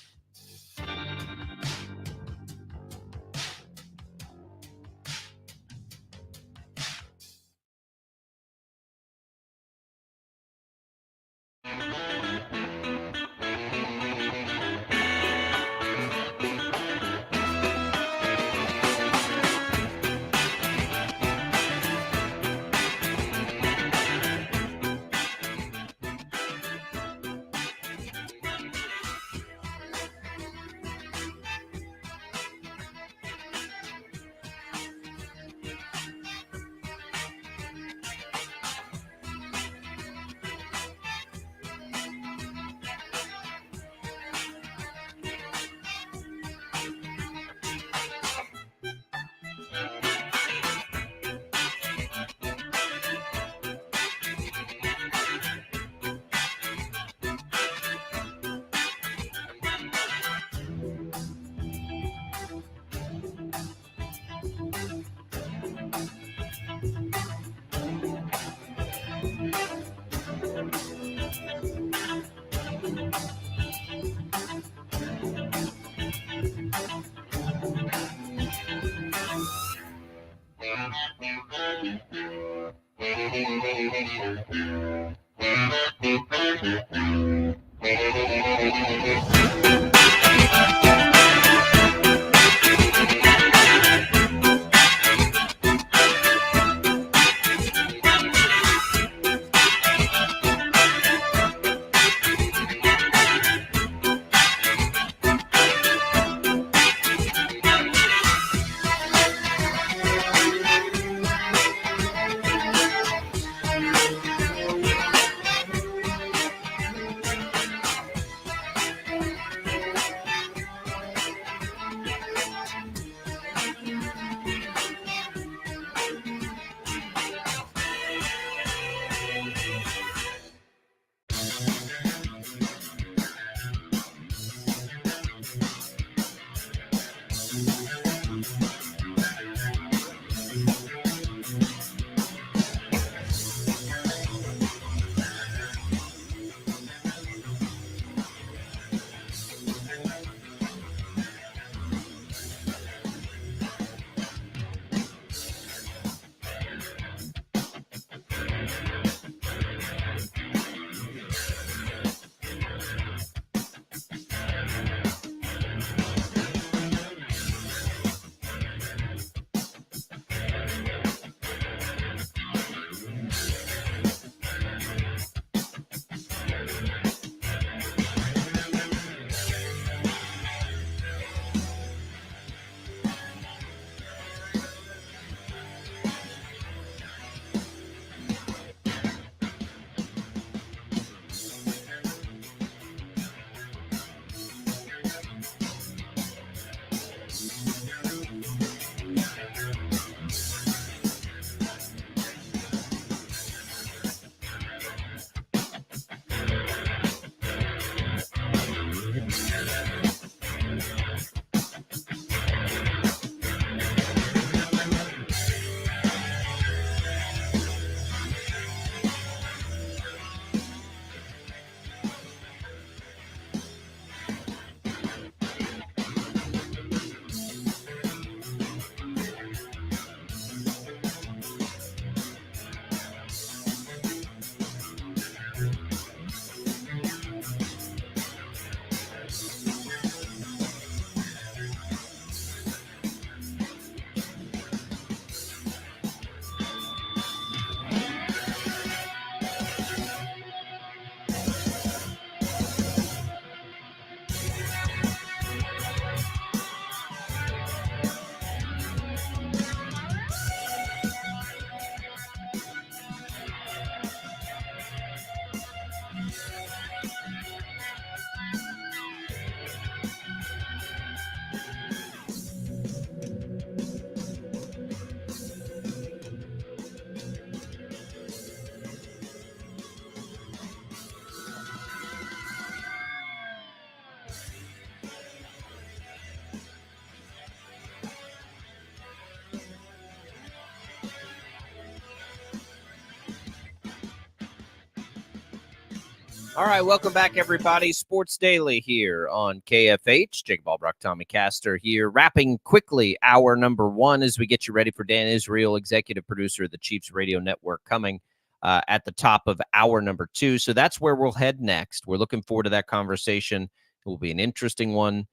All right, welcome back, everybody. Sports Daily here on KFH. Jacob Albracht, Tommy Castor here, wrapping quickly hour number one as we get you ready for Dan Israel, executive producer of the Chiefs Radio Network, coming at the top of hour number two. So that's where we'll head next. We're looking forward to that conversation. It will be an interesting one.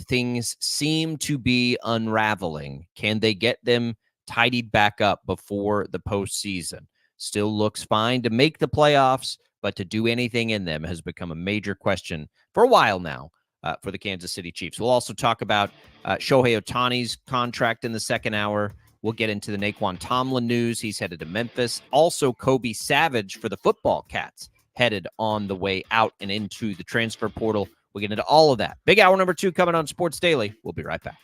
Things seem to be unraveling. Can they get them tidied back up before the postseason? Still looks fine to make the playoffs, but to do anything in them has become a major question for a while now for the Kansas City Chiefs. We'll also talk about Shohei Ohtani's contract in the second hour. We'll get into the Naquan Tomlin news. He's headed to Memphis. Also, Kobe Savage for the football Cats headed on the way out and into the transfer portal. We'll get into all of that. Big hour number two coming on Sports Daily. We'll be right back.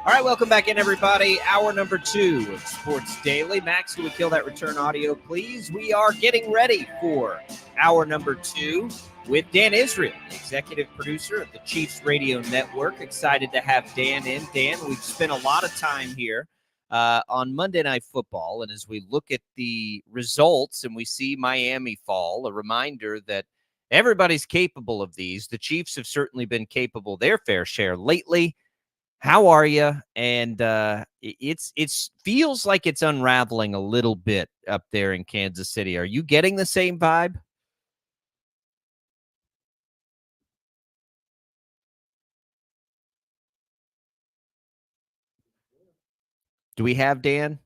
All right, welcome back in, everybody. Hour number 2 of Sports Daily. Max, can we kill that return audio, please? We are getting ready for hour number 2 with Dan Israel, the executive producer of the Chiefs Radio Network. Excited to have Dan in. Dan, we've spent a lot of time here on Monday Night Football, and as we look at the results and we see Miami fall, a reminder that everybody's capable of these. The Chiefs have certainly been capable their fair share lately. How are you? And it's feels like it's unraveling a little bit up there in Kansas City. Are you getting the same vibe? Do we have Dan?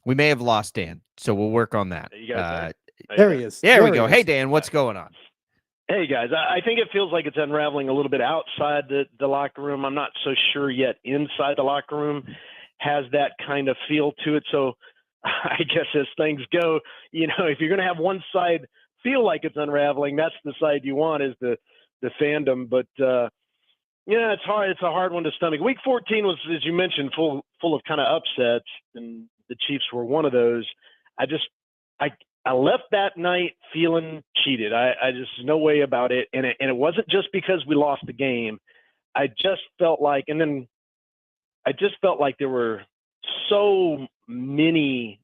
We may have lost Dan, so we'll work on that. You guys There he is. There we he go. is. Hey, Dan, what's going on? Hey, guys. I think it feels like it's unraveling a little bit outside the locker room. I'm not so sure yet inside the locker room has that kind of feel to it. So I guess as things go, if you're going to have one side feel like it's unraveling, that's the side you want is the fandom. But, it's hard. It's a hard one to stomach. Week 14 was, as you mentioned, full of kind of upsets, and the Chiefs were one of those. I left that night feeling cheated. I just no way about it. And it wasn't just because we lost the game. I just felt like there were so many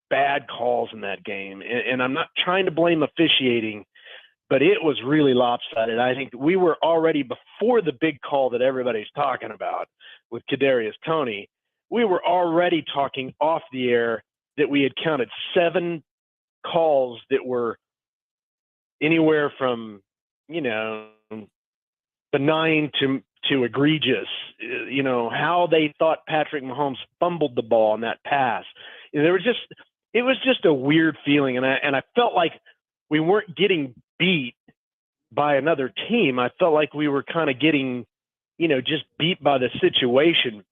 bad calls in that game. And I'm not trying to blame officiating, but it was really lopsided. I think we were already, before the big call that everybody's talking about with Kadarius Toney, we were already talking off the air that we had counted 7 calls that were anywhere from, benign to egregious. How they thought Patrick Mahomes fumbled the ball on that pass. It was just a weird feeling, and I felt like we weren't getting beat by another team. I felt like we were kind of getting, just beat by the situation.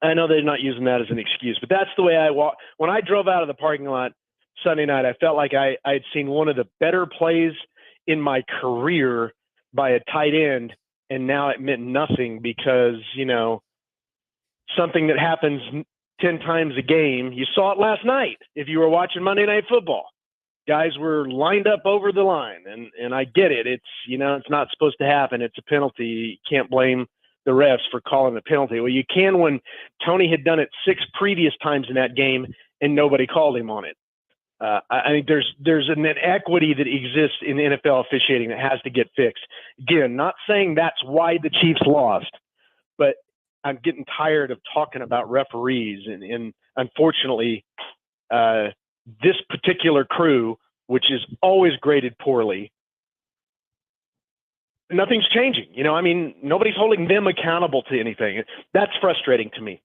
I know they're not using that as an excuse, but that's the way I walk. When I drove out of the parking lot Sunday night, I felt like I had seen one of the better plays in my career by a tight end, and now it meant nothing because, something that happens 10 times a game. You saw it last night if you were watching Monday Night Football. Guys were lined up over the line, and I get it. It's, it's not supposed to happen. It's a penalty. You can't blame the refs for calling the penalty. Well, you can when Toney had done it 6 previous times in that game and nobody called him on it. I think there's an inequity that exists in NFL officiating that has to get fixed. Again, not saying that's why the Chiefs lost, but I'm getting tired of talking about referees. And unfortunately, this particular crew, which is always graded poorly, nothing's changing. Nobody's holding them accountable to anything. That's frustrating to me.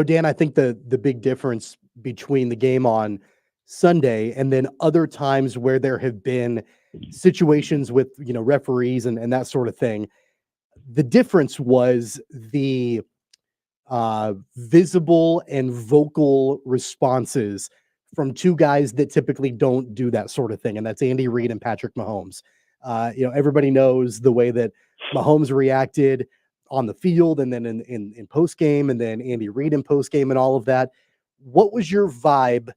Dan, I think the big difference between the game on Sunday and then other times where there have been situations with, referees and that sort of thing, the difference was the visible and vocal responses from 2 guys that typically don't do that sort of thing. And that's Andy Reid and Patrick Mahomes. Everybody knows the way that Mahomes reacted on the field and then in post game, and then Andy Reid in post game and all of that. What was your vibe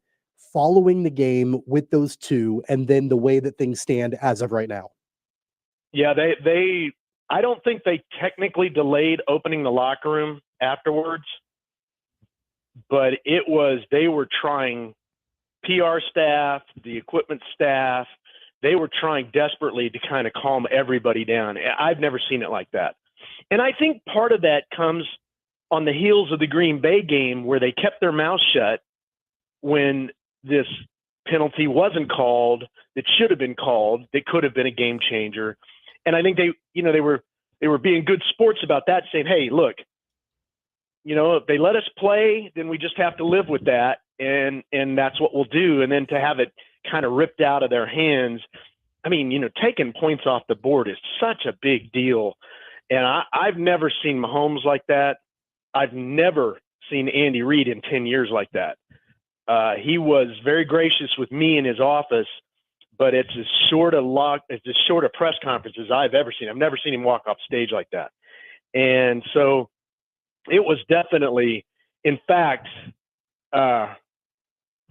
following the game with those 2, and then the way that things stand as of right now? Yeah, I don't think they technically delayed opening the locker room afterwards, but they were trying, PR staff, the equipment staff, they were trying desperately to kind of calm everybody down. I've never seen it like that. And I think part of that comes on the heels of the Green Bay game where they kept their mouth shut when this penalty wasn't called, that should have been called, that could have been a game changer. And I think they were being good sports about that, saying, hey, look, if they let us play, then we just have to live with that. And that's what we'll do. And then to have it kind of ripped out of their hands. I mean, taking points off the board is such a big deal. And I've never seen Mahomes like that. I've never seen Andy Reid in 10 years like that. He was very gracious with me in his office, but it's as short a press conference as I've ever seen. I've never seen him walk off stage like that. And so it was definitely, in fact, I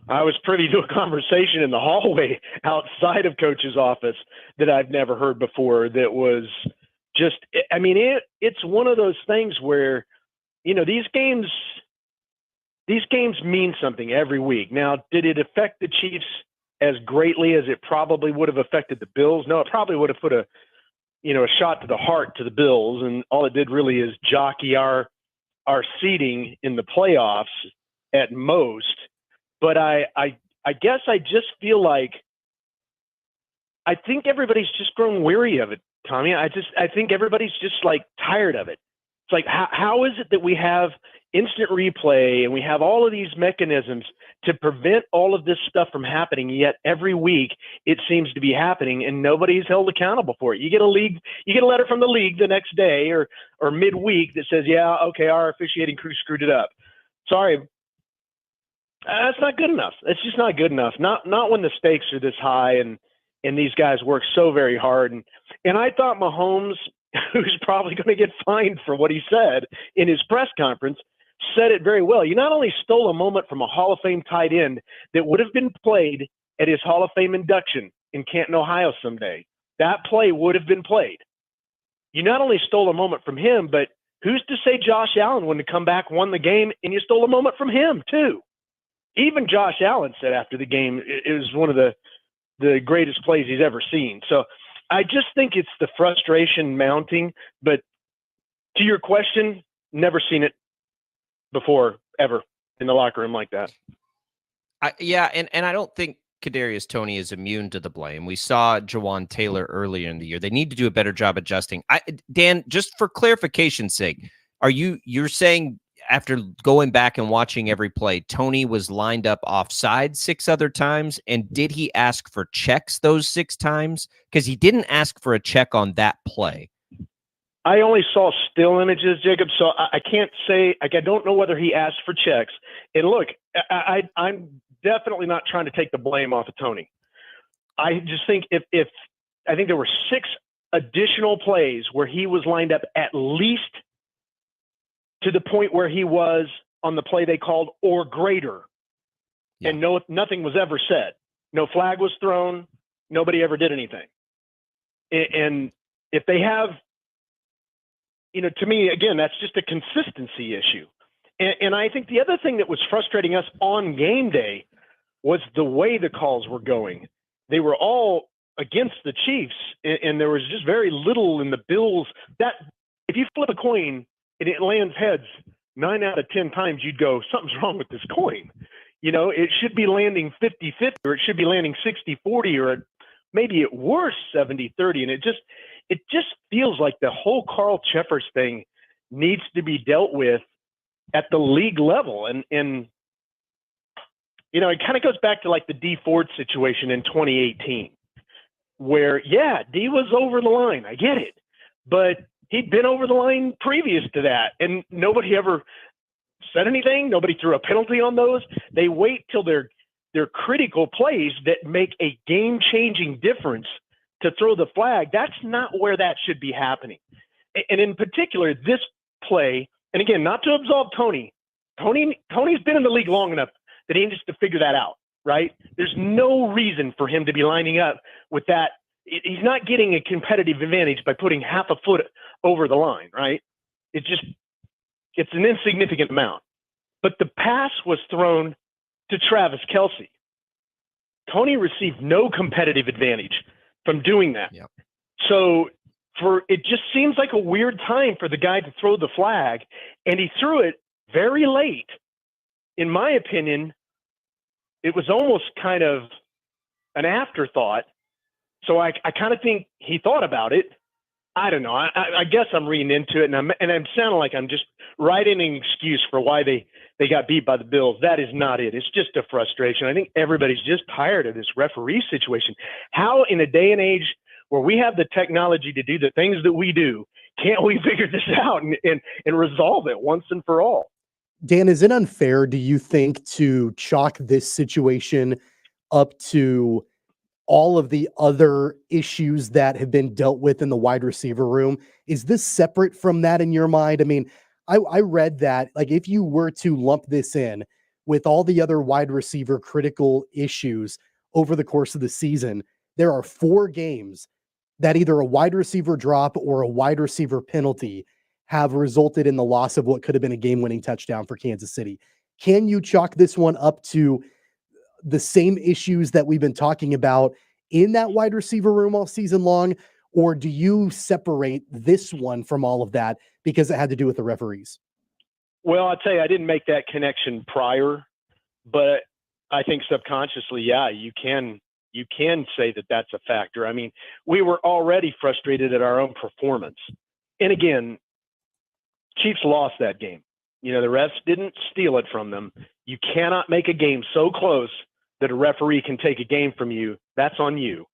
was privy to a conversation in the hallway outside of Coach's office that I've never heard before. That was just, I mean, it's one of those things where, you know, these games mean something every week. Now, did it affect the Chiefs as greatly as it probably would have affected the Bills? No, it probably would have put a shot to the heart to the Bills, and all it did really is jockey our seeding in the playoffs at most. But I guess I just feel like I think everybody's just grown weary of it, Tommy. I think everybody's just like tired of it. It's like, how is it that we have instant replay and we have all of these mechanisms to prevent all of this stuff from happening, yet every week it seems to be happening and nobody's held accountable for it? You get a letter from the league the next day or midweek that says, yeah, okay, our officiating crew screwed it up. Sorry. That's not good enough. It's just not good enough. Not when the stakes are this high and these guys work so very hard. And I thought Mahomes, who's probably going to get fined for what he said in his press conference, said it very well. You not only stole a moment from a Hall of Fame tight end that would have been played at his Hall of Fame induction in Canton, Ohio someday. That play would have been played. You not only stole a moment from him, but who's to say Josh Allen wouldn't have come back, won the game, and you stole a moment from him too? Even Josh Allen said after the game it was one of the greatest plays he's ever seen. So I just think it's the frustration mounting. But to your question, never seen it before ever in the locker room like that. And I don't think Kadarius Toney is immune to the blame. We saw Jawan Taylor earlier in the year. They need to do a better job adjusting. Dan, just for clarification's sake, you're saying after going back and watching every play, Toney was lined up offside 6 other times, and did he ask for checks those 6 times? Because he didn't ask for a check on that play. I only saw still images, Jacob, so I can't say. I don't know whether he asked for checks. And look, I'm definitely not trying to take the blame off of Toney. I just think if I think there were 6 additional plays where he was lined up at least to the point where he was on the play they called or greater. Yeah. And nothing was ever said. No flag was thrown. Nobody ever did anything. And if they have, to me, again, that's just a consistency issue. And I think the other thing that was frustrating us on game day was the way the calls were going. They were all against the Chiefs, and there was just very little in the Bills. That if you flip a coin and it lands heads 9 out of 10 times, you'd go, something's wrong with this coin. It should be landing 50-50, or it should be landing 60-40, or maybe at worst 70-30. And it just feels like the whole Carl Cheffers thing needs to be dealt with at the league level. And it kind of goes back to like the D Ford situation in 2018, where, yeah, D was over the line. I get it. But he'd been over the line previous to that, and nobody ever said anything. Nobody threw a penalty on those. They wait till they're critical plays that make a game-changing difference to throw the flag. That's not where that should be happening. And in particular, this play, and again, not to absolve Toney. Toney's been in the league long enough that he needs to figure that out, right? There's no reason for him to be lining up with that. He's not getting a competitive advantage by putting half a foot over the line, right? It's an insignificant amount. But the pass was thrown to Travis Kelce. Toney received no competitive advantage from doing that. Yep. So it just seems like a weird time for the guy to throw the flag, and he threw it very late. In my opinion, it was almost kind of an afterthought. So I kind of think he thought about it. I don't know. I guess I'm reading into it, and I'm sounding like I'm just writing an excuse for why they got beat by the Bills. That is not it. It's just a frustration. I think everybody's just tired of this referee situation. How, in a day and age where we have the technology to do the things that we do, can't we figure this out and resolve it once and for all? Dan, is it unfair, do you think, to chalk this situation up to all of the other issues that have been dealt with in the wide receiver room. Is this separate from that in your mind? I mean, I read that, like, if you were to lump this in with all the other wide receiver critical issues over the course of the season, there are 4 games that either a wide receiver drop or a wide receiver penalty have resulted in the loss of what could have been a game-winning touchdown for Kansas City. Can you chalk this one up to the same issues that we've been talking about in that wide receiver room all season long? Or do you separate this one from all of that because it had to do with the referees? Well, I'll tell you, I didn't make that connection prior, but I think subconsciously, yeah, you can say that that's a factor. I mean, we were already frustrated at our own performance. And again, Chiefs lost that game. You know, the refs didn't steal it from them. You cannot make a game so close that a referee can take a game from you. That's on you.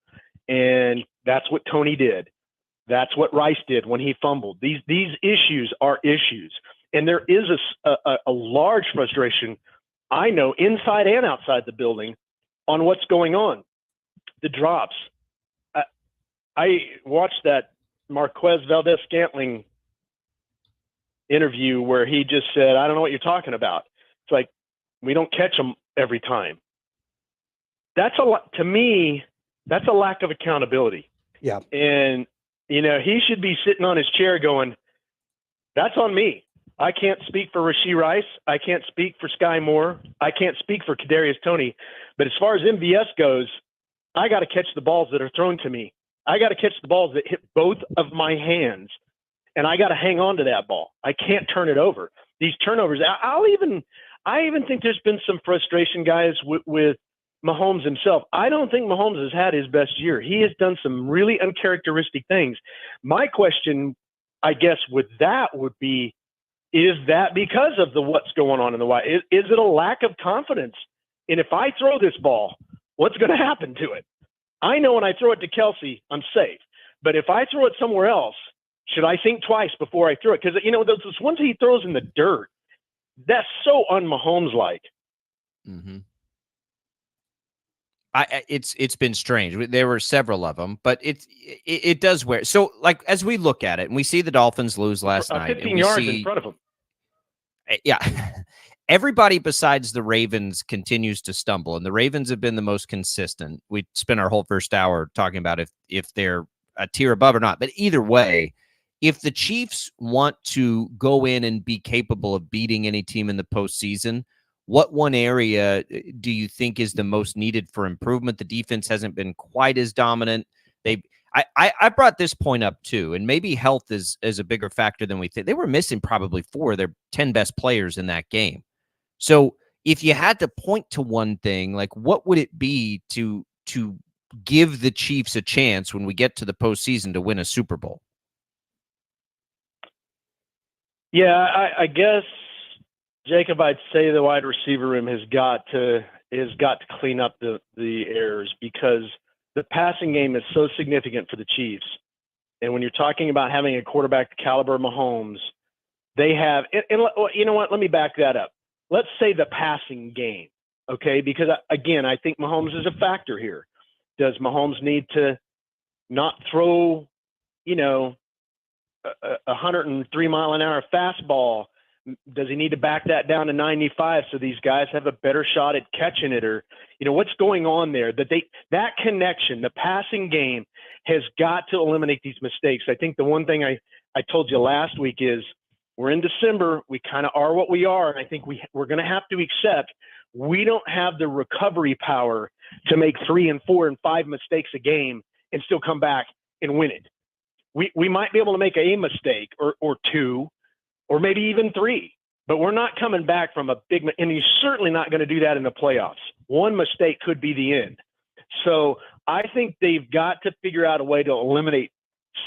And that's what Tony did. That's what Rice did when he fumbled. These issues are issues. And there is a large frustration, I know, inside and outside the building on what's going on. The drops. I watched that Marquez Valdez-Scantling interview where he just said, I don't know what you're talking about. It's like, we don't catch them every time. That's to me, that's a lack of accountability. Yeah. And, you know, he should be sitting on his chair going, that's on me. I can't speak for Rashee Rice. I can't speak for Sky Moore. I can't speak for Kadarius Toney. But as far as MVS goes, I got to catch the balls that are thrown to me. I got to catch the balls that hit both of my hands, and I got to hang on to that ball. I can't turn it over. These turnovers, I even think there's been some frustration, guys, with Mahomes himself. I don't think Mahomes has had his best year. He has done some really uncharacteristic things. My question, I guess, with that would be, is that because of what's going on in the White? Is it a lack of confidence? And if I throw this ball, what's going to happen to it? I know when I throw it to Kelsey, I'm safe. But if I throw it somewhere else, should I think twice before I throw it? Because, you know, those ones he throws in the dirt, that's so un-Mahomes-like. Mm-hmm. It's been strange. There were several of them, but it does wear. So, like, as we look at it, and we see the Dolphins lose last night, 15 and we yards see, in front of them. Yeah. Everybody besides the Ravens continues to stumble, and the Ravens have been the most consistent. We spent our whole first hour talking about if they're a tier above or not. But either way, if the Chiefs want to go in and be capable of beating any team in the postseason, what one area do you think is the most needed for improvement? The defense hasn't been quite as dominant. I brought this point up too, and maybe health is a bigger factor than we think. They were missing probably 4 of their 10 best players in that game. So if you had to point to one thing, like, what would it be to give the Chiefs a chance when we get to the postseason to win a Super Bowl? Yeah, I guess, Jacob, I'd say the wide receiver room has got to clean up the errors, because the passing game is so significant for the Chiefs. And when you're talking about having a quarterback the caliber of Mahomes, they have, and you know what? Let me back that up. Let's say the passing game, okay? Because, again, I think Mahomes is a factor here. Does Mahomes need to not throw, you know, a 103-mile-an-hour fastball? Does he need to back that down to 95 so these guys have a better shot at catching it? Or, you know, what's going on there? That connection, the passing game, has got to eliminate these mistakes. I think the one thing I told you last week is, we're in December. We kind of are what we are. And I think we're going to have to accept we don't have the recovery power to make 3 and 4 and 5 mistakes a game and still come back and win it. We might be able to make a mistake or 2, or maybe even 3, but we're not coming back from a big, and you're certainly not going to do that in the playoffs. One mistake could be the end. So I think they've got to figure out a way to eliminate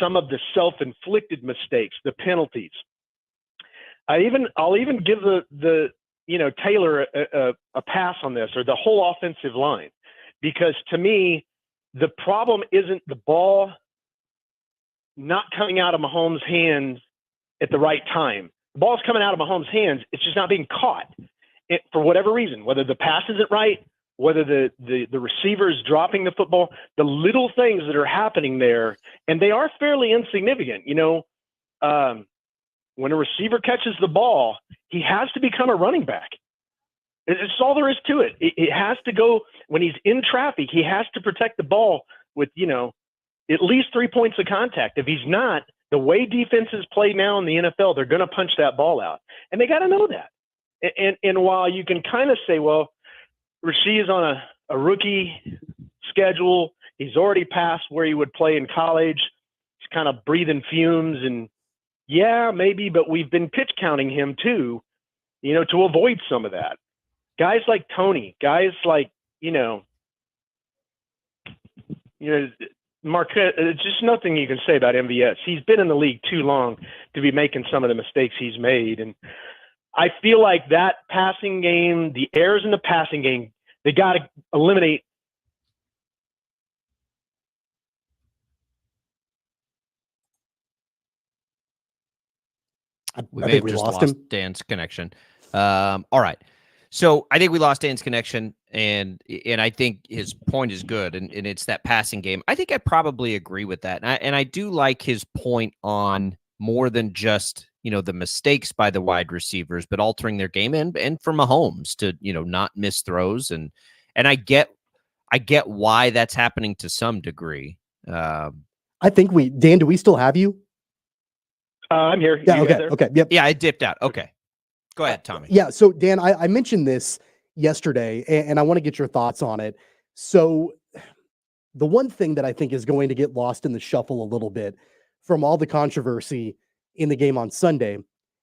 some of the self-inflicted mistakes, the penalties. I'll even give the Taylor a pass on this, or the whole offensive line, because to me, the problem isn't the ball not coming out of Mahomes' hands at the right time. The ball's coming out of Mahomes' hands. It's just not being caught for whatever reason, whether the pass isn't right whether the receiver's dropping the football, the little things that are happening there, and they are fairly insignificant. When a receiver catches the ball, he has to become a running back. It's all there is to it. It has to go when he's in traffic. He has to protect the ball with, at least 3 points of contact. If he's not, the way defenses play now in the NFL, they're going to punch that ball out, and they got to know that. And while you can kind of say, well, Rasheed is on a rookie schedule, he's already past where he would play in college. He's kind of breathing fumes, and yeah, maybe, but we've been pitch counting him too, to avoid some of that. Guys like Tony, guys like, Marquette, it's just nothing you can say about MVS. He's been in the league too long to be making some of the mistakes he's made. And I feel like that passing game, the errors in the passing game, they got to eliminate. I We think may have we just lost lost him. Dan's connection. All right. So I think we lost Dan's connection, and I think his point is good, and it's that passing game. I think I probably agree with that, and I do like his point on more than just the mistakes by the wide receivers, but altering their game, and for Mahomes to not miss throws, and I get why that's happening to some degree. I think Dan, do we still have you? I'm here. Yeah. You Okay. there? Okay. Yep. Yeah, I dipped out. Okay, go ahead, Tommy. Yeah. So Dan, I mentioned this yesterday, and I want to get your thoughts on it. So the one thing that I think is going to get lost in the shuffle a little bit from all the controversy in the game on Sunday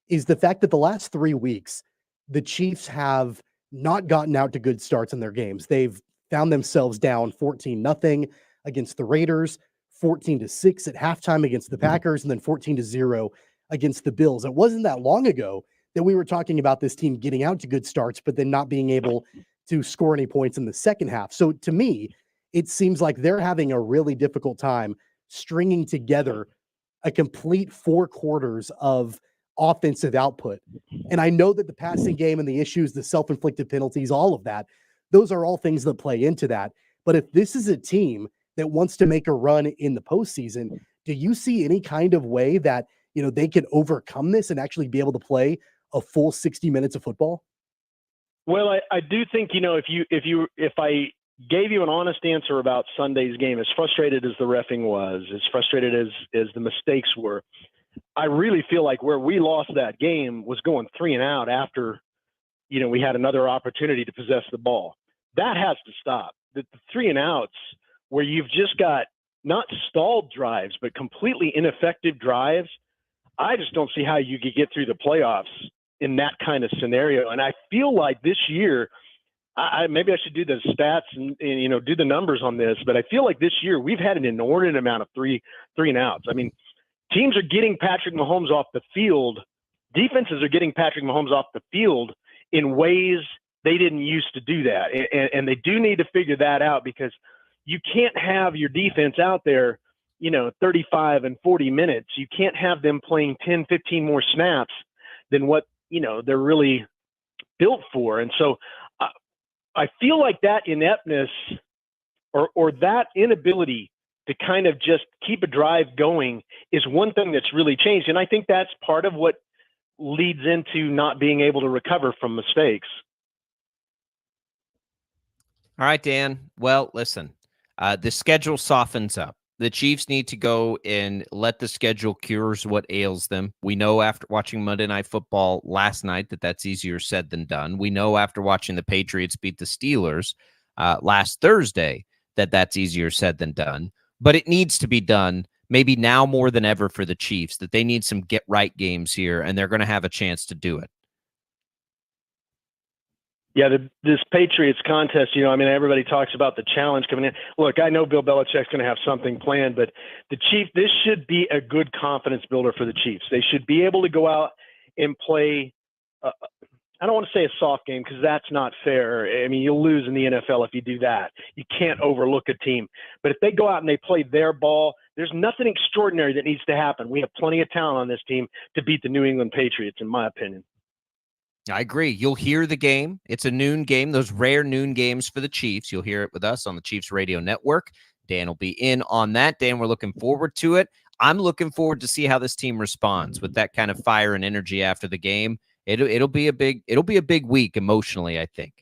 is the fact that the last 3 weeks, the Chiefs have not gotten out to good starts in their games. They've found themselves down 14-0 against the Raiders, 14-6 at halftime against the Packers, and then 14-0 against the Bills. It wasn't that long ago that we were talking about this team getting out to good starts, but then not being able to score any points in the second half. So to me, it seems like they're having a really difficult time stringing together a complete 4 quarters of offensive output. And I know that the passing game and the issues, the self-inflicted penalties, all of that, those are all things that play into that. But if this is a team that wants to make a run in the postseason, do you see any kind of way that, they can overcome this and actually be able to play a full 60 minutes of football? Well, I do think, if I gave you an honest answer about Sunday's game, as frustrated as the reffing was, as frustrated as the mistakes were, I really feel like where we lost that game was going 3 and out after, we had another opportunity to possess the ball. That has to stop. The 3 and outs where you've just got not stalled drives, but completely ineffective drives, I just don't see how you could get through the playoffs in that kind of scenario. And I feel like this year, maybe I should do the stats and do the numbers on this, but I feel like this year we've had an inordinate amount of three and outs. I mean, teams are getting Patrick Mahomes off the field. Defenses are getting Patrick Mahomes off the field in ways they didn't used to do that. And they do need to figure that out, because you can't have your defense out there, 35 and 40 minutes. You can't have them playing 10, 15 more snaps than what, they're really built for. And so I feel like that ineptness or that inability to kind of just keep a drive going is one thing that's really changed. And I think that's part of what leads into not being able to recover from mistakes. All right, Dan. Well, listen, the schedule softens up. The Chiefs need to go and let the schedule cures what ails them. We know after watching Monday Night Football last night that that's easier said than done. We know after watching the Patriots beat the Steelers last Thursday that that's easier said than done. But it needs to be done maybe now more than ever for the Chiefs, that they need some get-right games here, and they're going to have a chance to do it. Yeah, this Patriots contest, everybody talks about the challenge coming in. Look, I know Bill Belichick's going to have something planned, but this should be a good confidence builder for the Chiefs. They should be able to go out and play, I don't want to say a soft game, because that's not fair. I mean, you'll lose in the NFL if you do that. You can't overlook a team. But if they go out and they play their ball, there's nothing extraordinary that needs to happen. We have plenty of talent on this team to beat the New England Patriots, in my opinion. I agree. You'll hear the game. It's a noon game, those rare noon games for the Chiefs. You'll hear it with us on the Chiefs Radio Network. Dan will be in on that. Dan, we're looking forward to it. I'm looking forward to see how this team responds with that kind of fire and energy after the game. It'll be a big week emotionally, I think.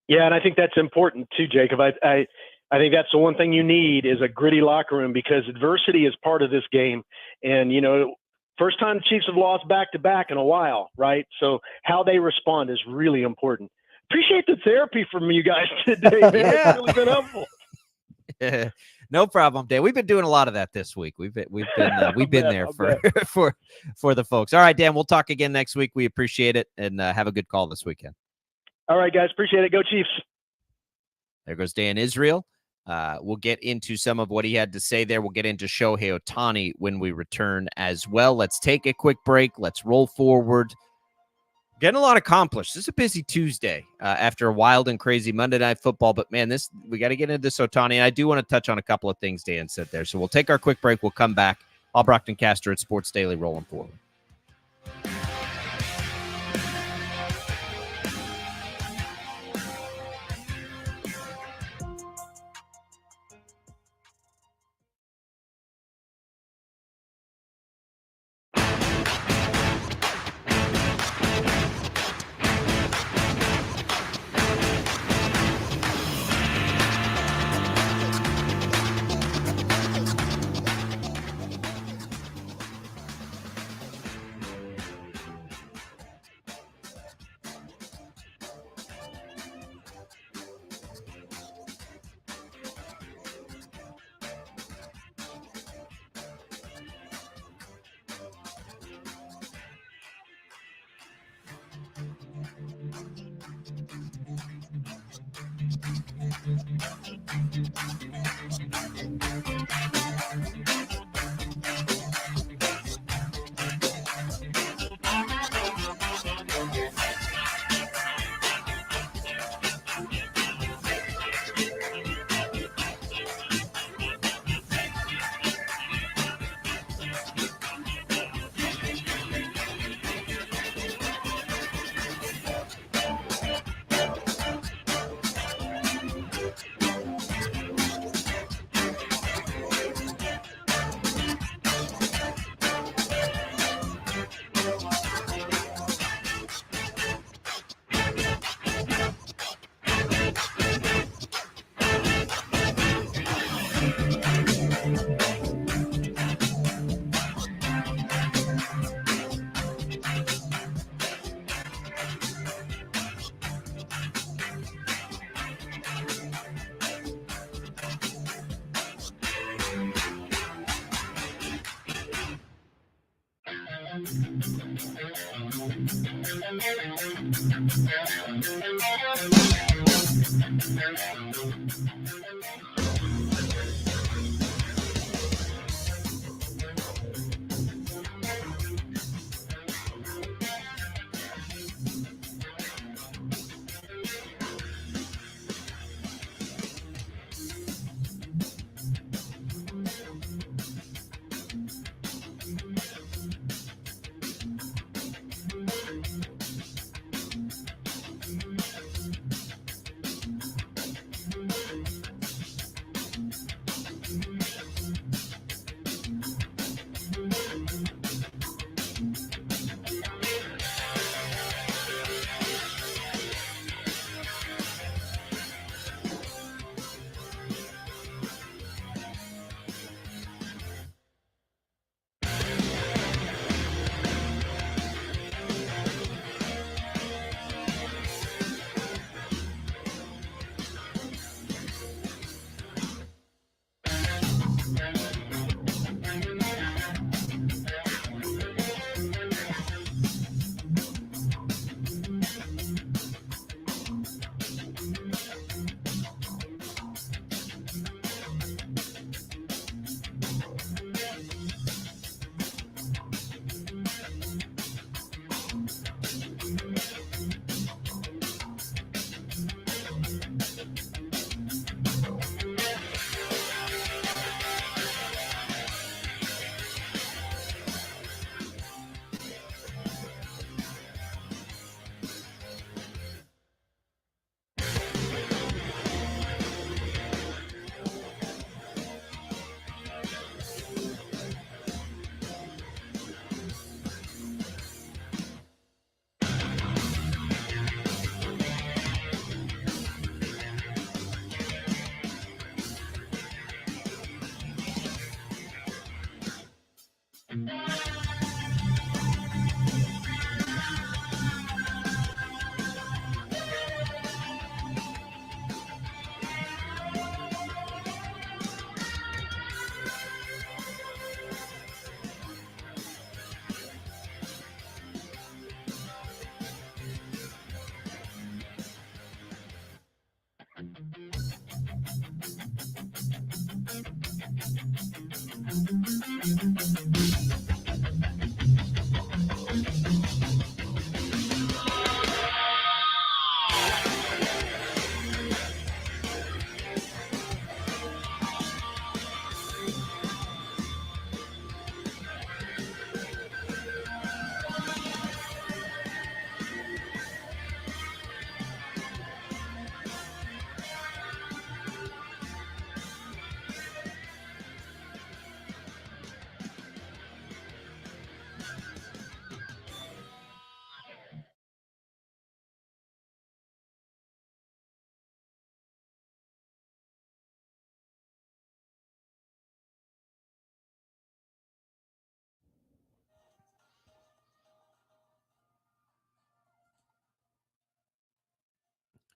Yeah, and I think that's important too, Jacob. I think that's the one thing you need is a gritty locker room, because adversity is part of this game. And, first time the Chiefs have lost back-to-back in a while, right? So how they respond is really important. Appreciate the therapy from you guys today. Yeah. It's really been helpful. No problem, Dan. We've been doing a lot of that this week. We've been there for the folks. All right, Dan, we'll talk again next week. We appreciate it, and have a good call this weekend. All right, guys. Appreciate it. Go Chiefs. There goes Dan Israel. We'll get into some of what he had to say there. We'll get into Shohei Ohtani when we return as well. Let's take a quick break. Let's roll forward. Getting a lot accomplished. This is a busy Tuesday after a wild and crazy Monday Night Football. But, man, we got to get into this Ohtani. And I do want to touch on a couple of things Dan said there. So we'll take our quick break. We'll come back. Albracht and Castor at Sports Daily rolling forward.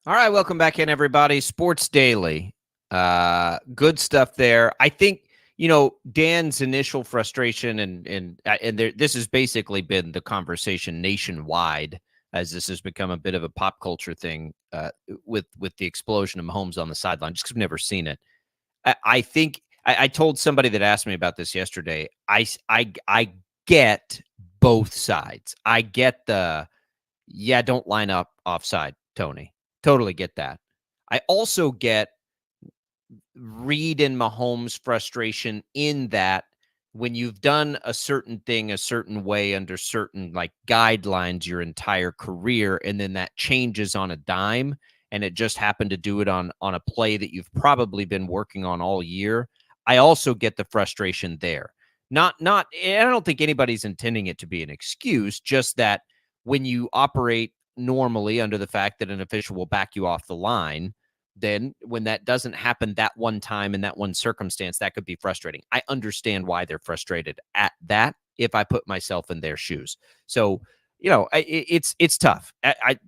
All right, welcome back in, everybody. Sports Daily. Good stuff there. I think, Dan's initial frustration and this has basically been the conversation nationwide as this has become a bit of a pop culture thing with the explosion of Mahomes on the sideline, just because we've never seen it. I think I told somebody that asked me about this yesterday. I get both sides. I get don't line up offside, Tony. Totally get that. I also get Reed and Mahomes' frustration in that when you've done a certain thing a certain way under certain guidelines your entire career, and then that changes on a dime, and it just happened to do it on a play that you've probably been working on all year. I also get the frustration there. Not, I don't think anybody's intending it to be an excuse, just that when you operate normally under the fact that an official will back you off the line, then when that doesn't happen that one time in that one circumstance, that could be frustrating. I understand why they're frustrated at that if I put myself in their shoes. So, it's tough. And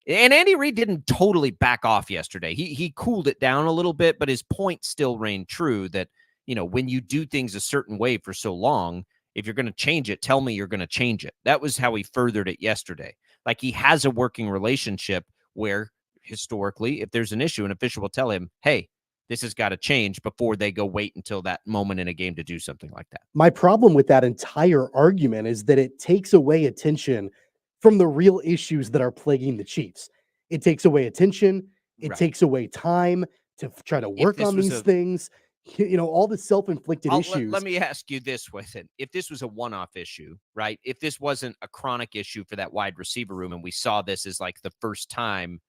Andy Reid didn't totally back off yesterday. He cooled it down a little bit, but his point still reigned true that, when you do things a certain way for so long, if you're going to change it, tell me you're going to change it. That was how he furthered it yesterday. Like, he has a working relationship where historically, if there's an issue, an official will tell him, hey, this has got to change before they go wait until that moment in a game to do something like that. My problem with that entire argument is that it takes away attention from the real issues that are plaguing the Chiefs. It takes away attention. It Right. takes away time to try to work on these things. All the self-inflicted issues. Let me ask you this with it. If this was a one-off issue, right? If this wasn't a chronic issue for that wide receiver room and we saw this as like the first time,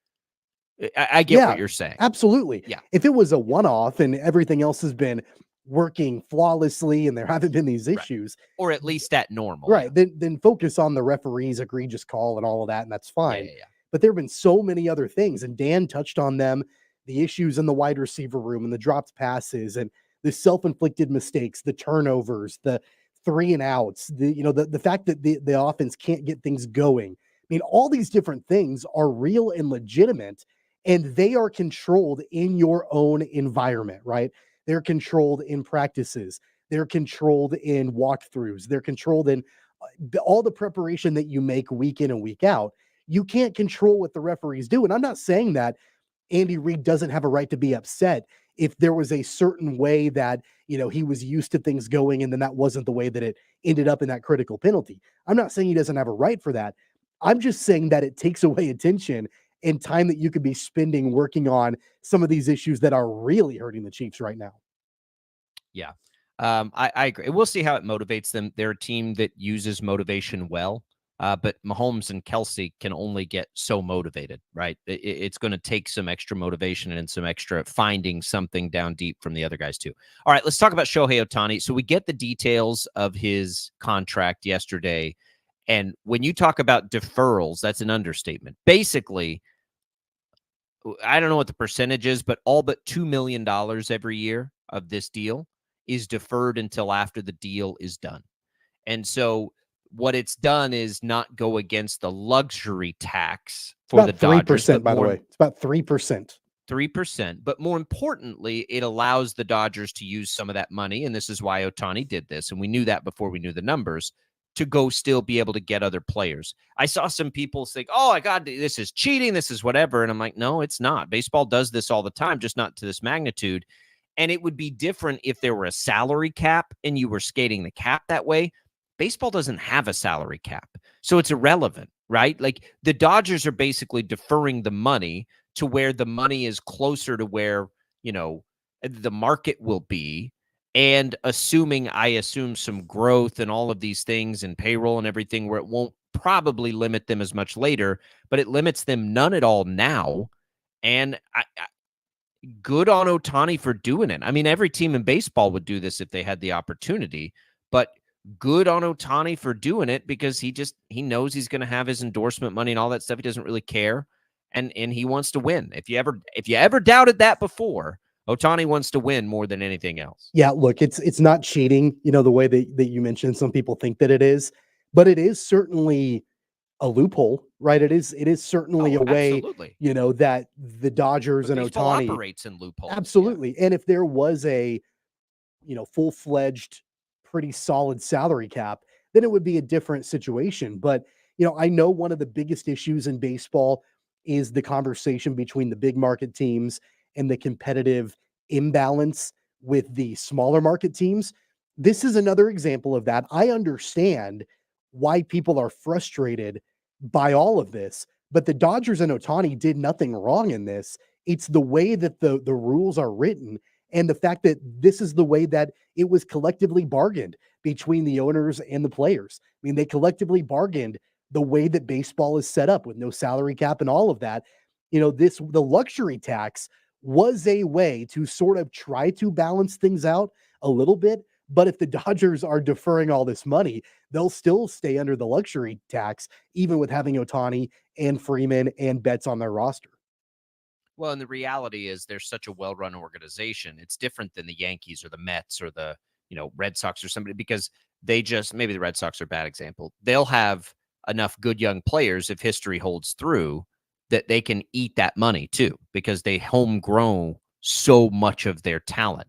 I get what you're saying. Absolutely. Yeah. If it was a one-off and everything else has been working flawlessly and there haven't been these issues, or at least at normal, right? Then focus on the referee's egregious call and all of that, and that's fine. Yeah. But there have been so many other things, and Dan touched on them: the issues in the wide receiver room and the dropped passes and the self-inflicted mistakes, the turnovers, the 3 and outs, the fact that the offense can't get things going. I mean, all these different things are real and legitimate, and they are controlled in your own environment, right? They're controlled in practices. They're controlled in walkthroughs. They're controlled in all the preparation that you make week in and week out. You can't control what the referees do. And I'm not saying that Andy Reid doesn't have a right to be upset if there was a certain way that, he was used to things going and then that wasn't the way that it ended up in that critical penalty. I'm not saying he doesn't have a right for that. I'm just saying that it takes away attention and time that you could be spending working on some of these issues that are really hurting the Chiefs right now. Yeah. I agree. We'll see how it motivates them. They're a team that uses motivation well, but Mahomes and Kelsey can only get so motivated, right? It's going to take some extra motivation and some extra finding something down deep from the other guys too. All right, let's talk about Shohei Ohtani. So we get the details of his contract yesterday. And when you talk about deferrals, that's an understatement. Basically, I don't know what the percentage is, but all but $2 million every year of this deal is deferred until after the deal is done. And so what it's done is not go against the luxury tax for the Dodgers. 3%, by the way. It's about 3%. 3%. But more importantly, it allows the Dodgers to use some of that money. And this is why Ohtani did this. And we knew that before we knew the numbers, to go still be able to get other players. I saw some people say, oh, my God, this is cheating. This is whatever. And I'm like, no, it's not. Baseball does this all the time, just not to this magnitude. And it would be different if there were a salary cap and you were skating the cap that way. Baseball doesn't have a salary cap, so it's irrelevant, right? Like, the Dodgers are basically deferring the money to where the money is closer to where, the market will be. And I assume some growth and all of these things and payroll and everything, where it won't probably limit them as much later, but it limits them none at all now. And good on Ohtani for doing it. I mean, every team in baseball would do this if they had the opportunity, but good on Ohtani for doing it, because he knows he's going to have his endorsement money and all that stuff. He doesn't really care. And he wants to win. If you ever doubted that before, Ohtani wants to win more than anything else. Yeah, look, it's not cheating, the way that you mentioned. Some people think that it is, but it is certainly a loophole, right? It is certainly Oh, a way, absolutely. that the Dodgers But and baseball Otani, operates in loopholes. Yeah. absolutely. And if there was a, full-fledged, pretty solid salary cap, then it would be a different situation. But, I know one of the biggest issues in baseball is the conversation between the big market teams and the competitive imbalance with the smaller market teams. This is another example of that. I understand why people are frustrated by all of this, but the Dodgers and Otani did nothing wrong in this. It's the way that the rules are written and the fact that this is the way that it was collectively bargained between the owners and the players. I mean, they collectively bargained the way that baseball is set up with no salary cap and all of that. The luxury tax was a way to sort of try to balance things out a little bit. But if the Dodgers are deferring all this money, they'll still stay under the luxury tax, even with having Otani and Freeman and Betts on their roster. Well, and the reality is they're such a well-run organization. It's different than the Yankees or the Mets or the, Red Sox or somebody, because they just, maybe the Red Sox are a bad example. They'll have enough good young players, if history holds through, that they can eat that money too, because they homegrown so much of their talent.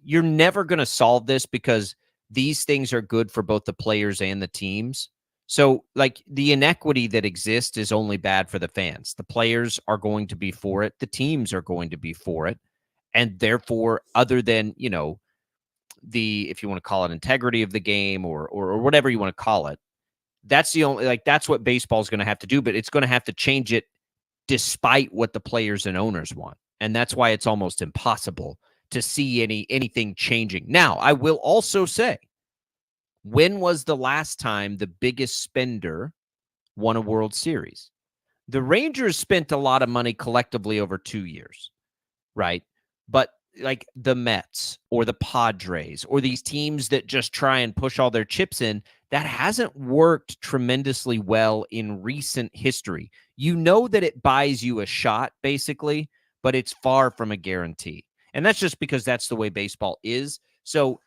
You're never going to solve this because these things are good for both the players and the teams. So, like, the inequity that exists is only bad for the fans. The players are going to be for it. The teams are going to be for it. And therefore, other than, the, if you want to call it integrity of the game or whatever you want to call it, that's the only, like, that's what baseball is going to have to do, but it's going to have to change it despite what the players and owners want. And that's why it's almost impossible to see anything changing. Now, I will also say, when was the last time the biggest spender won a World Series? The Rangers spent a lot of money collectively over 2 years, right? But like the Mets or the Padres or these teams that just try and push all their chips in, that hasn't worked tremendously well in recent history. You know that it buys you a shot, basically, but it's far from a guarantee. And that's just because that's the way baseball is. So,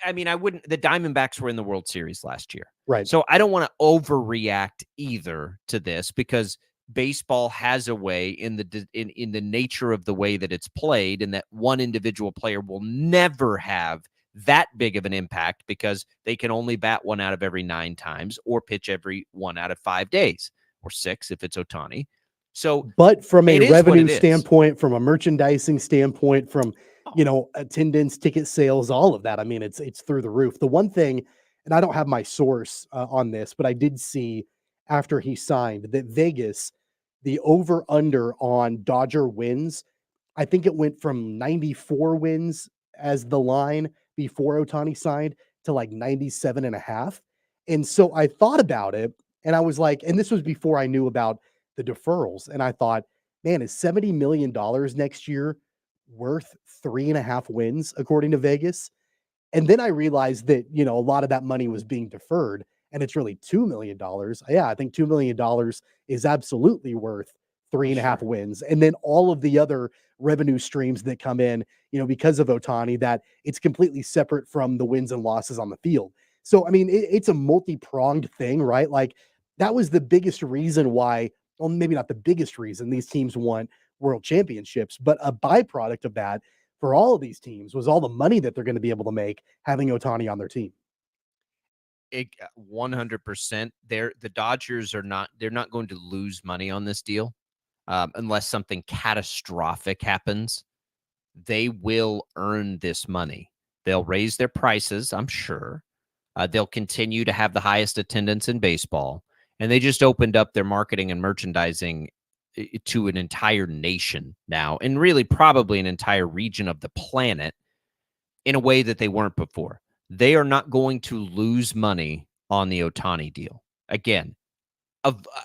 I mean, I wouldn't. The Diamondbacks were in the World Series last year, Right. so I don't want to overreact either to this, because baseball has a way in the nature of the way that it's played, and that one individual player will never have that big of an impact because they can only bat 1 out of every 9 times or pitch every 1 out of 5 days or 6 if it's Otani. So, But from a it is what revenue it is. standpoint, from a merchandising standpoint, from, Oh. attendance, ticket sales, all of that, I mean, it's through the roof. The one thing, and I don't have my source on this, but I did see after he signed that Vegas, the over under on Dodger wins, I think it went from 94 wins as the line before Otani signed to like 97 and a half. And so I thought about it and I was like, and this was before I knew about the deferrals. And I thought, man, is $70 million next year worth 3.5 wins, according to Vegas? And then I realized that, a lot of that money was being deferred and it's really $2 million. Yeah, I think $2 million is absolutely worth 3.5 Sure. wins. And then all of the other revenue streams that come in, because of Otani, that it's completely separate from the wins and losses on the field. So, I mean, it's a multi-pronged thing, right? Like, that was the biggest reason why, well, maybe not the biggest reason these teams won world championships, but a byproduct of that for all of these teams was all the money that they're going to be able to make having Otani on their team. 100%. The Dodgers they're not going to lose money on this deal unless something catastrophic happens. They will earn this money. They'll raise their prices, I'm sure. They'll continue to have the highest attendance in baseball. And they just opened up their marketing and merchandising to an entire nation now, and really probably an entire region of the planet, in a way that they weren't before. They are not going to lose money on the Otani deal. Again,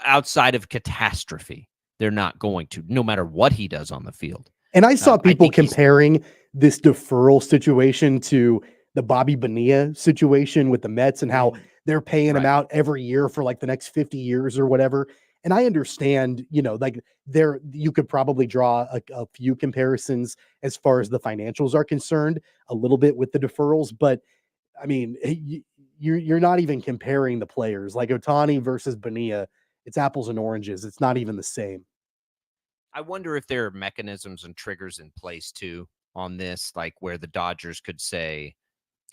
outside of catastrophe, they're not going to, no matter what he does on the field. And I saw people think comparing this deferral situation to the Bobby Bonilla situation with the Mets and how they're paying him Right. out every year for like the next 50 years or whatever. And I understand, like you could probably draw a few comparisons as far as the financials are concerned, a little bit with the deferrals, but I mean, you're not even comparing the players. Like Otani versus Bonilla, it's apples and oranges. It's not even the same. I wonder if there are mechanisms and triggers in place too on this, like where the Dodgers could say,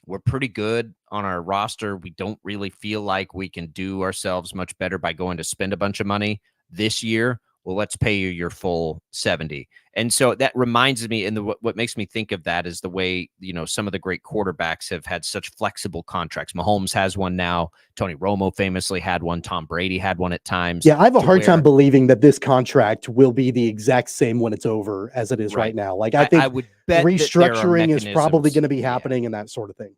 we're pretty good on our roster. We don't really feel like we can do ourselves much better by going to spend a bunch of money this year. Well, let's pay you your full 70. And so that reminds me, and what makes me think of that is the way, some of the great quarterbacks have had such flexible contracts. Mahomes has one now. Tony Romo famously had one. Tom Brady had one at times. Yeah, I have a hard time believing that this contract will be the exact same when it's over as it is right now. Like, I think would bet restructuring is probably going to be happening and that sort of thing.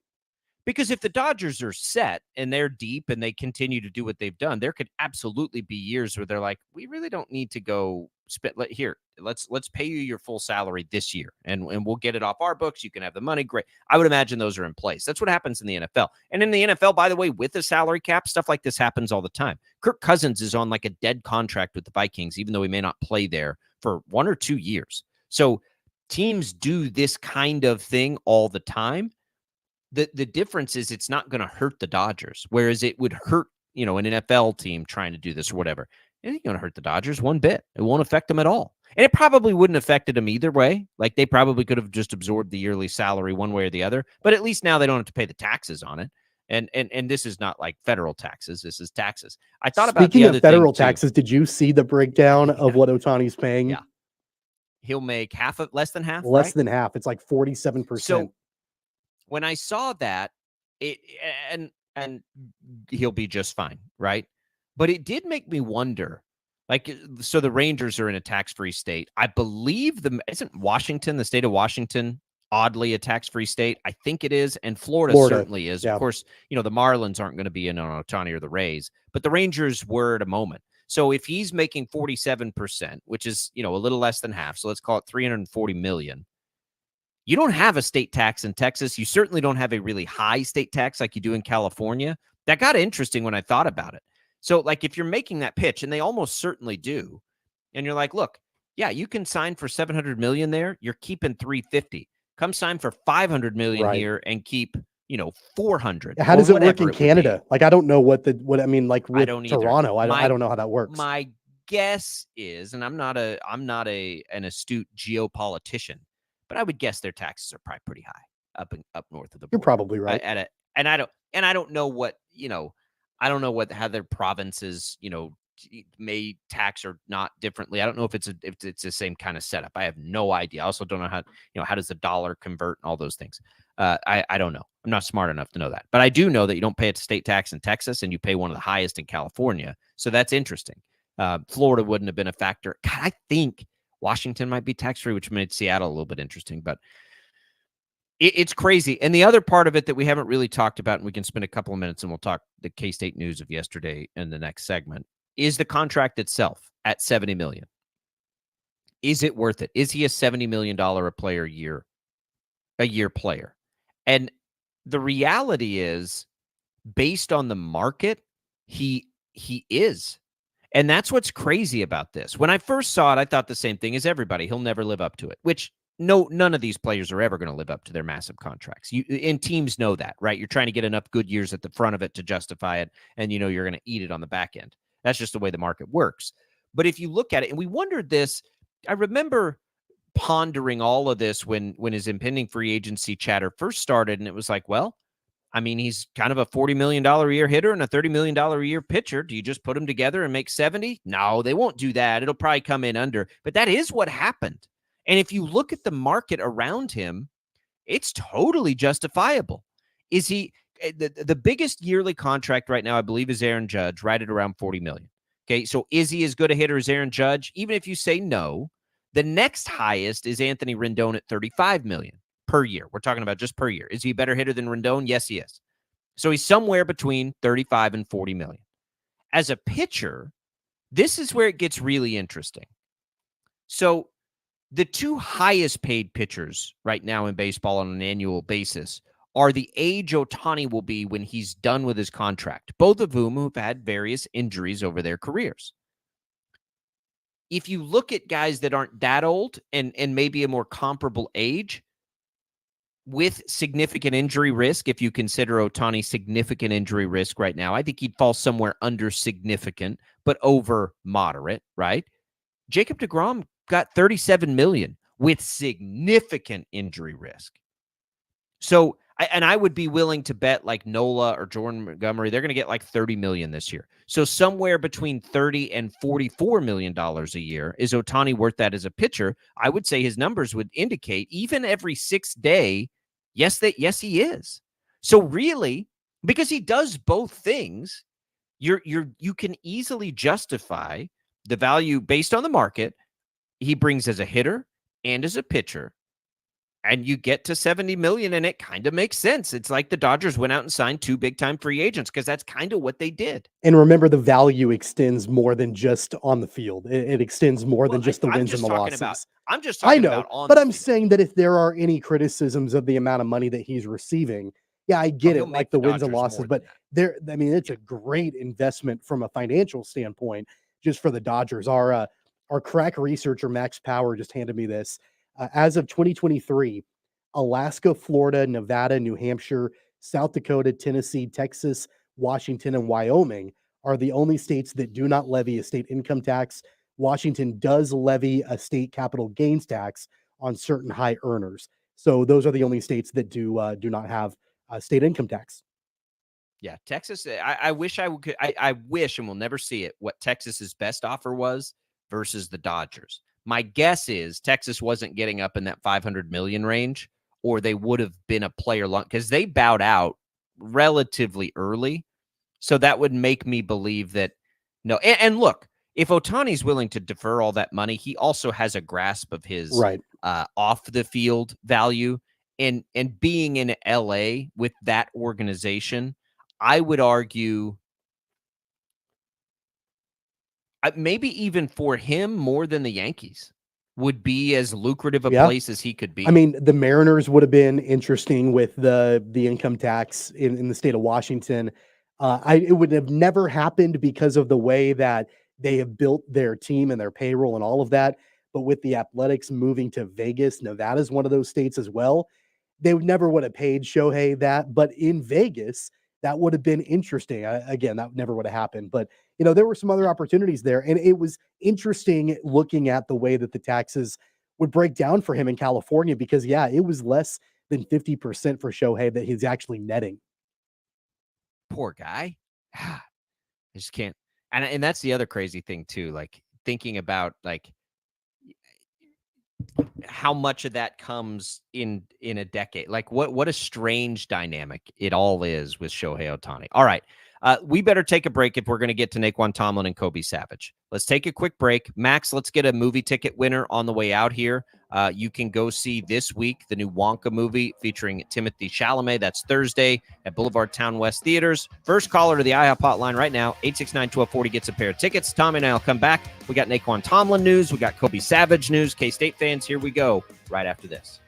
Because if the Dodgers are set and they're deep and they continue to do what they've done, there could absolutely be years where they're like, we really don't need to go spend here. Let's pay you your full salary this year and we'll get it off our books. You can have the money. Great. I would imagine those are in place. That's what happens in the NFL. And in the NFL, by the way, with the salary cap, stuff like this happens all the time. Kirk Cousins is on like a dead contract with the Vikings, even though he may not play there for 1 or 2 years. So teams do this kind of thing all the time. The difference is it's not going to hurt the Dodgers, whereas it would hurt, an NFL team trying to do this or whatever. It ain't going to hurt the Dodgers one bit. It won't affect them at all. And it probably wouldn't have affected them either way. Like they probably could have just absorbed the yearly salary one way or the other. But at least now they don't have to pay the taxes on it. And this is not like federal taxes. This is taxes. I thought about Speaking of federal taxes, did you see the breakdown of what Otani's paying? Yeah. He'll make less than half. Less than half. It's like 47%. So when I saw that, and he'll be just fine, right? But it did make me wonder, like, so the Rangers are in a tax-free state. I believe isn't Washington, the state of Washington, oddly a tax-free state? I think it is, and Florida certainly is. Yeah. Of course, the Marlins aren't going to be in on Ohtani or the Rays, but the Rangers were at a moment. So if he's making 47%, which is, a little less than half, so let's call it $340 million. You don't have a state tax in Texas. You certainly don't have a really high state tax like you do in California. That got interesting when I thought about it. So, like, if you're making that pitch, and they almost certainly do, and you're like, look, yeah, you can sign for $700 million there. You're keeping $350. Come sign for $500 million here and keep, $400. How does it work in Canada? Like, I don't know what I mean, like with Toronto, I don't know how that works. My guess is, and I'm not an astute geopolitician, but I would guess their taxes are probably pretty high up north of the border. You're probably right. And I don't know what, I don't know how their provinces, may tax or not differently. I don't know if it's the same kind of setup. I have no idea. I also don't know how does the dollar convert and all those things. I don't know. I'm not smart enough to know that, but I do know that you don't pay a state tax in Texas and you pay one of the highest in California. So that's interesting. Florida wouldn't have been a factor. God, I think Washington might be tax-free, which made Seattle a little bit interesting, but it's crazy. And the other part of it that we haven't really talked about, and we can spend a couple of minutes and we'll talk the K-State news of yesterday in the next segment, is the contract itself at $70 million. Is it worth it? Is he a $70 million a year player? And the reality is, based on the market, he is. And that's what's crazy about this. When I first saw it, I thought the same thing as everybody. He'll never live up to it, which none of these players are ever going to live up to their massive contracts. And teams know that, right? You're trying to get enough good years at the front of it to justify it, and you're going to eat it on the back end. That's just the way the market works. But if you look at it, and we wondered this, I remember pondering all of this when his impending free agency chatter first started, and it was like, well, I mean, he's kind of a $40 million a year hitter and a $30 million a year pitcher. Do you just put them together and make 70? No, they won't do that. It'll probably come in under. But that is what happened. And if you look at the market around him, it's totally justifiable. Is he the biggest yearly contract right now, I believe, is Aaron Judge, right at around $40 million. Okay, so is he as good a hitter as Aaron Judge? Even if you say no, the next highest is Anthony Rendon at $35 million per year. We're talking about just per year. Is he a better hitter than Rendon? Yes, he is. So he's somewhere between 35 and 40 million. As a pitcher, this is where it gets really interesting. So the two highest paid pitchers right now in baseball on an annual basis are the age Ohtani will be when he's done with his contract, both of whom have had various injuries over their careers. If you look at guys that aren't that old and maybe a more comparable age, with significant injury risk, if you consider Ohtani significant injury risk right now, I think he'd fall somewhere under significant, but over moderate, right? Jacob deGrom got $37 million with significant injury risk. So, I would be willing to bet like Nola or Jordan Montgomery, they're going to get like $30 million this year. So somewhere between $30 and $44 million a year. Is Ohtani worth that as a pitcher? I would say his numbers would indicate even every 6th day, yes, he is. So really, because he does both things, you can easily justify the value based on the market he brings as a hitter and as a pitcher. And you get to 70 million and it kind of makes sense. It's like the Dodgers went out and signed 2 big-time free agents because that's kind of what they did. And remember, the value extends more than just on the field. It extends more than just the wins and the losses. I'm just I talking know, about on but the I'm field. saying that if there are any criticisms of the amount of money that he's receiving, yeah, I get he'll it, make like the the wins and Dodgers more losses, than but I mean, it's a great investment from a financial standpoint just for the Dodgers. Our crack researcher, Max Power, just handed me this. As of 2023, Alaska, Florida, Nevada, New Hampshire, South Dakota, Tennessee, Texas, Washington, and Wyoming are the only states that do not levy a state income tax. Washington does levy a state capital gains tax on certain high earners. So those are the only states that do not have a state income tax. Yeah, Texas. I wish I could. I wish, and we'll never see it, what Texas's best offer was versus the Dodgers. My guess is Texas wasn't getting up in that 500 million range, or they would have been a player long because they bowed out relatively early. So that would make me believe that no. And look, if Otani's willing to defer all that money, he also has a grasp of his Right. off the field value, and being in LA with that organization. I would argue maybe even for him more than the Yankees would be as lucrative a Yeah. place as he could be. I mean, the Mariners would have been interesting with the income tax in the state of Washington. It would have never happened because of the way that they have built their team and their payroll and all of that. But with the Athletics moving to Vegas, Nevada is one of those states as well. They would never would have paid Shohei that, but in Vegas, that would have been interesting. Again, that never would have happened. But there were some other opportunities there, and it was interesting looking at the way that the taxes would break down for him in California because, yeah, it was less than 50% for Shohei that he's actually netting. Poor guy. I just can't. And that's the other crazy thing too. Like thinking about like how much of that comes in a decade. Like what a strange dynamic it all is with Shohei Ohtani. All right. We better take a break if we're going to get to Naquan Tomlin and Kobe Savage. Let's take a quick break. Max, let's get a movie ticket winner on the way out here. You can go see this week the new Wonka movie featuring Timothée Chalamet. That's Thursday at Boulevard Town West Theaters. First caller to the IHOP hotline right now, 869-1240 gets a pair of tickets. Tommy and I will come back. We got Naquan Tomlin news. We got Kobe Savage news. K-State fans, here we go right after this.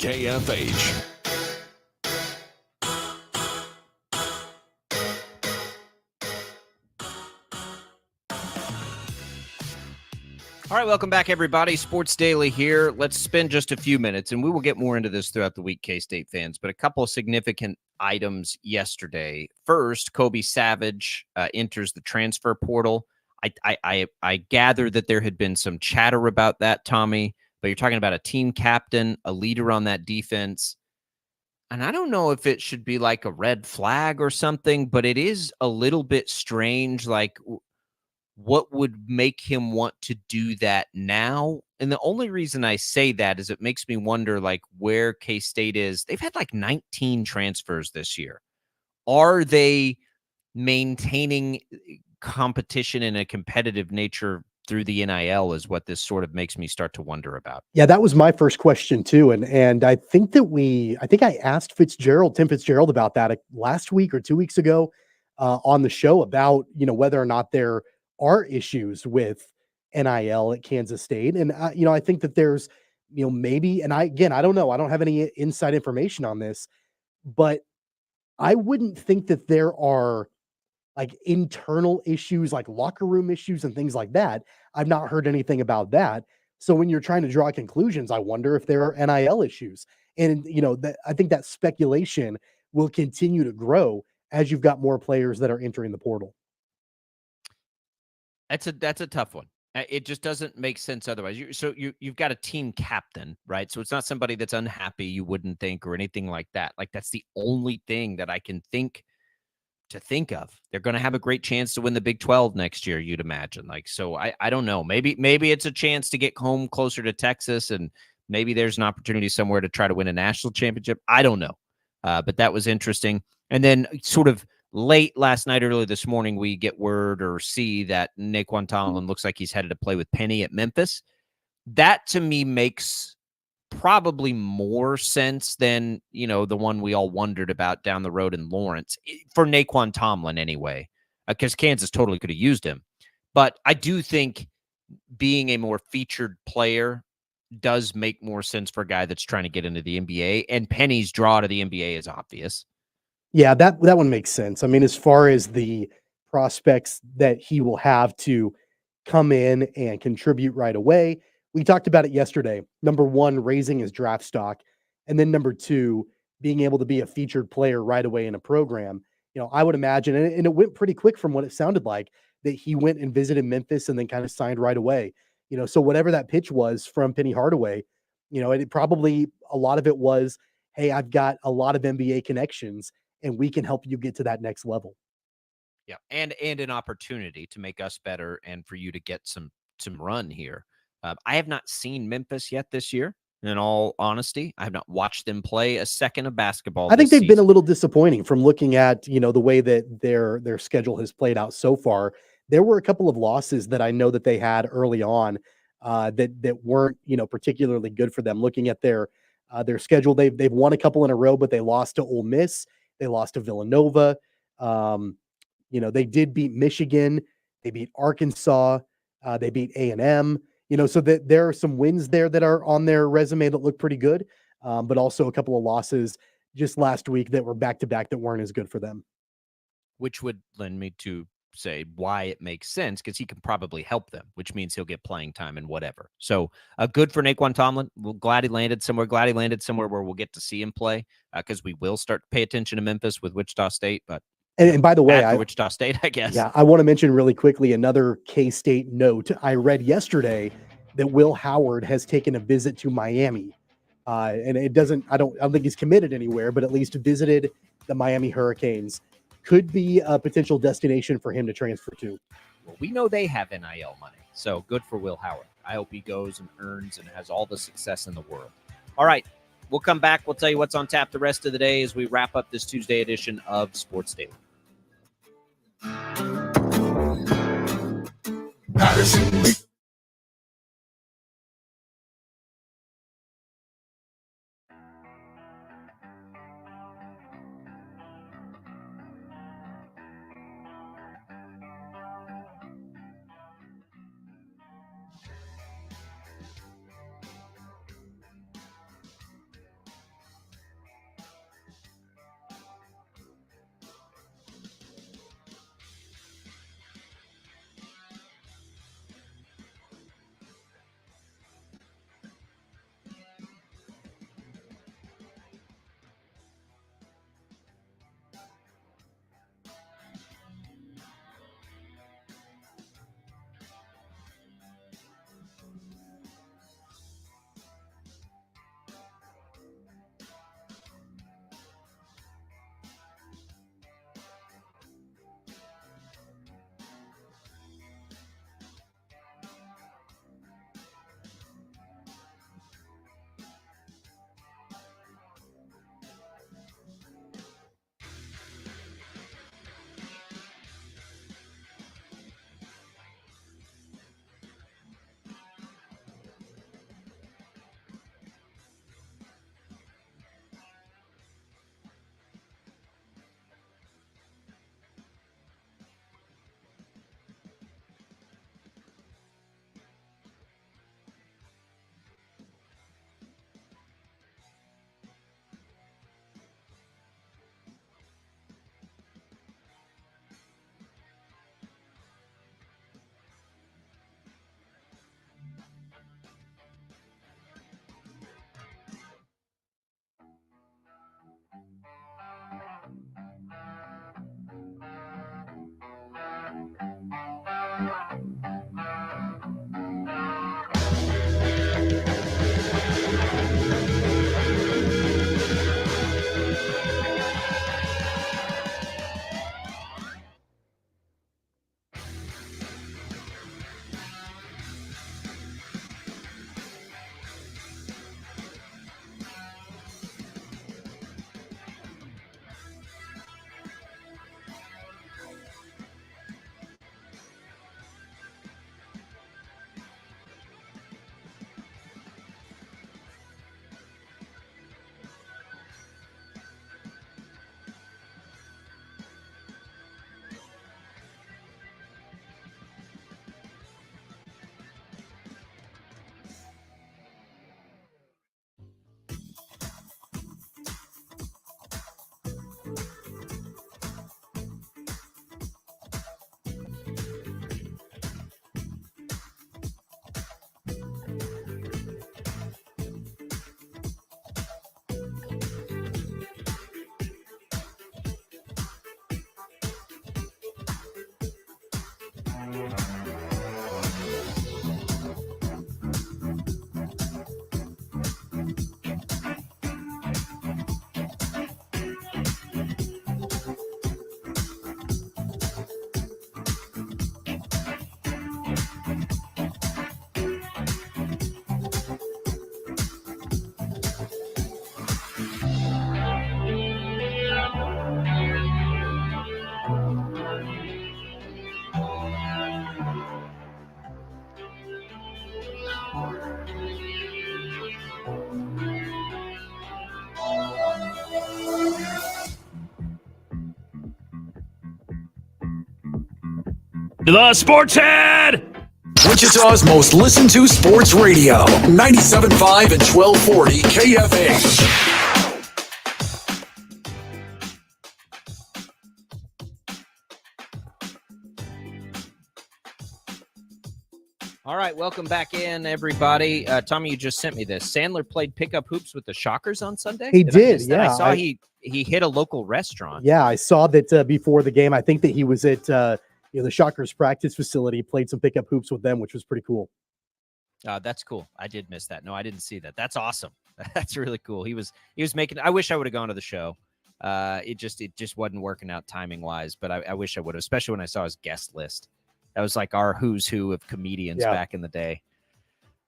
KFH. All right, welcome back, everybody. Sports Daily here. Let's spend just a few minutes, and we will get more into this throughout the week, K-State fans, but a couple of significant items yesterday. First, Kobe Savage enters the transfer portal. I gather that there had been some chatter about that, Tommy, but you're talking about a team captain, a leader on that defense. And I don't know if it should be like a red flag or something, but it is a little bit strange. Like, what would make him want to do that now? And the only reason I say that is it makes me wonder, like, where K-State is. They've had like 19 transfers this year. Are they maintaining competition in a competitive nature through the NIL is what this sort of makes me start to wonder about. Yeah, that was my first question too. And I think that I think I asked Tim Fitzgerald about that last week or 2 weeks ago on the show about, whether or not there are issues with NIL at Kansas State. And, I think that there's, maybe, and I don't know, I don't have any inside information on this, but I wouldn't think that there are like internal issues, like locker room issues and things like that. I've not heard anything about that. So when you're trying to draw conclusions, I wonder if there are NIL issues. And I think that speculation will continue to grow as you've got more players that are entering the portal. That's a tough one. It just doesn't make sense otherwise. You've got a team captain, right? So it's not somebody that's unhappy, you wouldn't think, or anything like that. Like, that's the only thing that I can think of. They're going to have a great chance to win the Big 12 next year, you'd imagine. Like, so I don't know. Maybe it's a chance to get home closer to Texas, and maybe there's an opportunity somewhere to try to win a national championship. I don't know. But that was interesting. And then sort of late last night, early this morning, we get word or see that Naquan Tomlin looks like he's headed to play with Penny at Memphis. That to me makes probably more sense than, the one we all wondered about down the road in Lawrence for Naquan Tomlin anyway, because Kansas totally could have used him. But I do think being a more featured player does make more sense for a guy that's trying to get into the NBA, and Penny's draw to the NBA is obvious. Yeah, that one makes sense. I mean, as far as the prospects that he will have to come in and contribute right away, we talked about it yesterday. Number one, raising his draft stock, and then number two, being able to be a featured player right away in a program. I would imagine, and it went pretty quick from what it sounded like, that he went and visited Memphis and then kind of signed right away. So whatever that pitch was from Penny Hardaway, it probably, a lot of it was, hey, I've got a lot of NBA connections and we can help you get to that next level. Yeah, and an opportunity to make us better and for you to get some run here. I have not seen Memphis yet this year. In all honesty, I have not watched them play a second of basketball. I think they've season. been a little disappointing from looking at, the way that their schedule has played out so far. There were a couple of losses that I know that they had early on that weren't, particularly good for them. Looking at their schedule, they've won a couple in a row, but they lost to Ole Miss, they lost to Villanova. They did beat Michigan, they beat Arkansas, they beat A&M. So that there are some wins there that are on their resume that look pretty good, but also a couple of losses just last week that were back-to-back that weren't as good for them. Which would lend me to say why it makes sense, because he can probably help them, which means he'll get playing time and whatever. So good for Naquan Tomlin. We're glad he landed somewhere. Glad he landed somewhere where we'll get to see him play, because we will start to pay attention to Memphis with Wichita State. But and by the way, Wichita State, I guess. Yeah, I want to mention really quickly another K-State note. I read yesterday that Will Howard has taken a visit to Miami. And I don't think he's committed anywhere, but at least visited the Miami Hurricanes. Could be a potential destination for him to transfer to. Well, we know they have NIL money, so good for Will Howard. I hope he goes and earns and has all the success in the world. All right, we'll come back. We'll tell you what's on tap the rest of the day as we wrap up this Tuesday edition of Sports Daily. Patterson. The Sports Head! Wichita's most listened to sports radio, 97.5 and 1240 KFH. All right, welcome back in, everybody. Tommy, you just sent me this. Sandler played pickup hoops with the Shockers on Sunday? He I did, miss that? yeah. I saw he hit a local restaurant. Yeah, I saw that before the game. I think that he was at the Shockers practice facility, played some pickup hoops with them, which was pretty cool. That's cool. I did miss that. No, I didn't see that. That's awesome. That's really cool. He was making. I wish I would have gone to the show. It just wasn't working out timing wise. But I wish I would have, especially when I saw his guest list. That was like our who's who of comedians back in the day.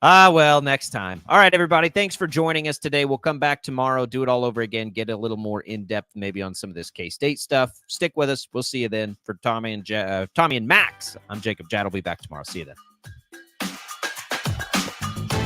Well, next time. All right, everybody. Thanks for joining us today. We'll come back tomorrow, do it all over again, get a little more in-depth maybe on some of this K-State stuff. Stick with us. We'll see you then. For Tommy and Max, I'm Jacob Jadd. Will be back tomorrow. See you then.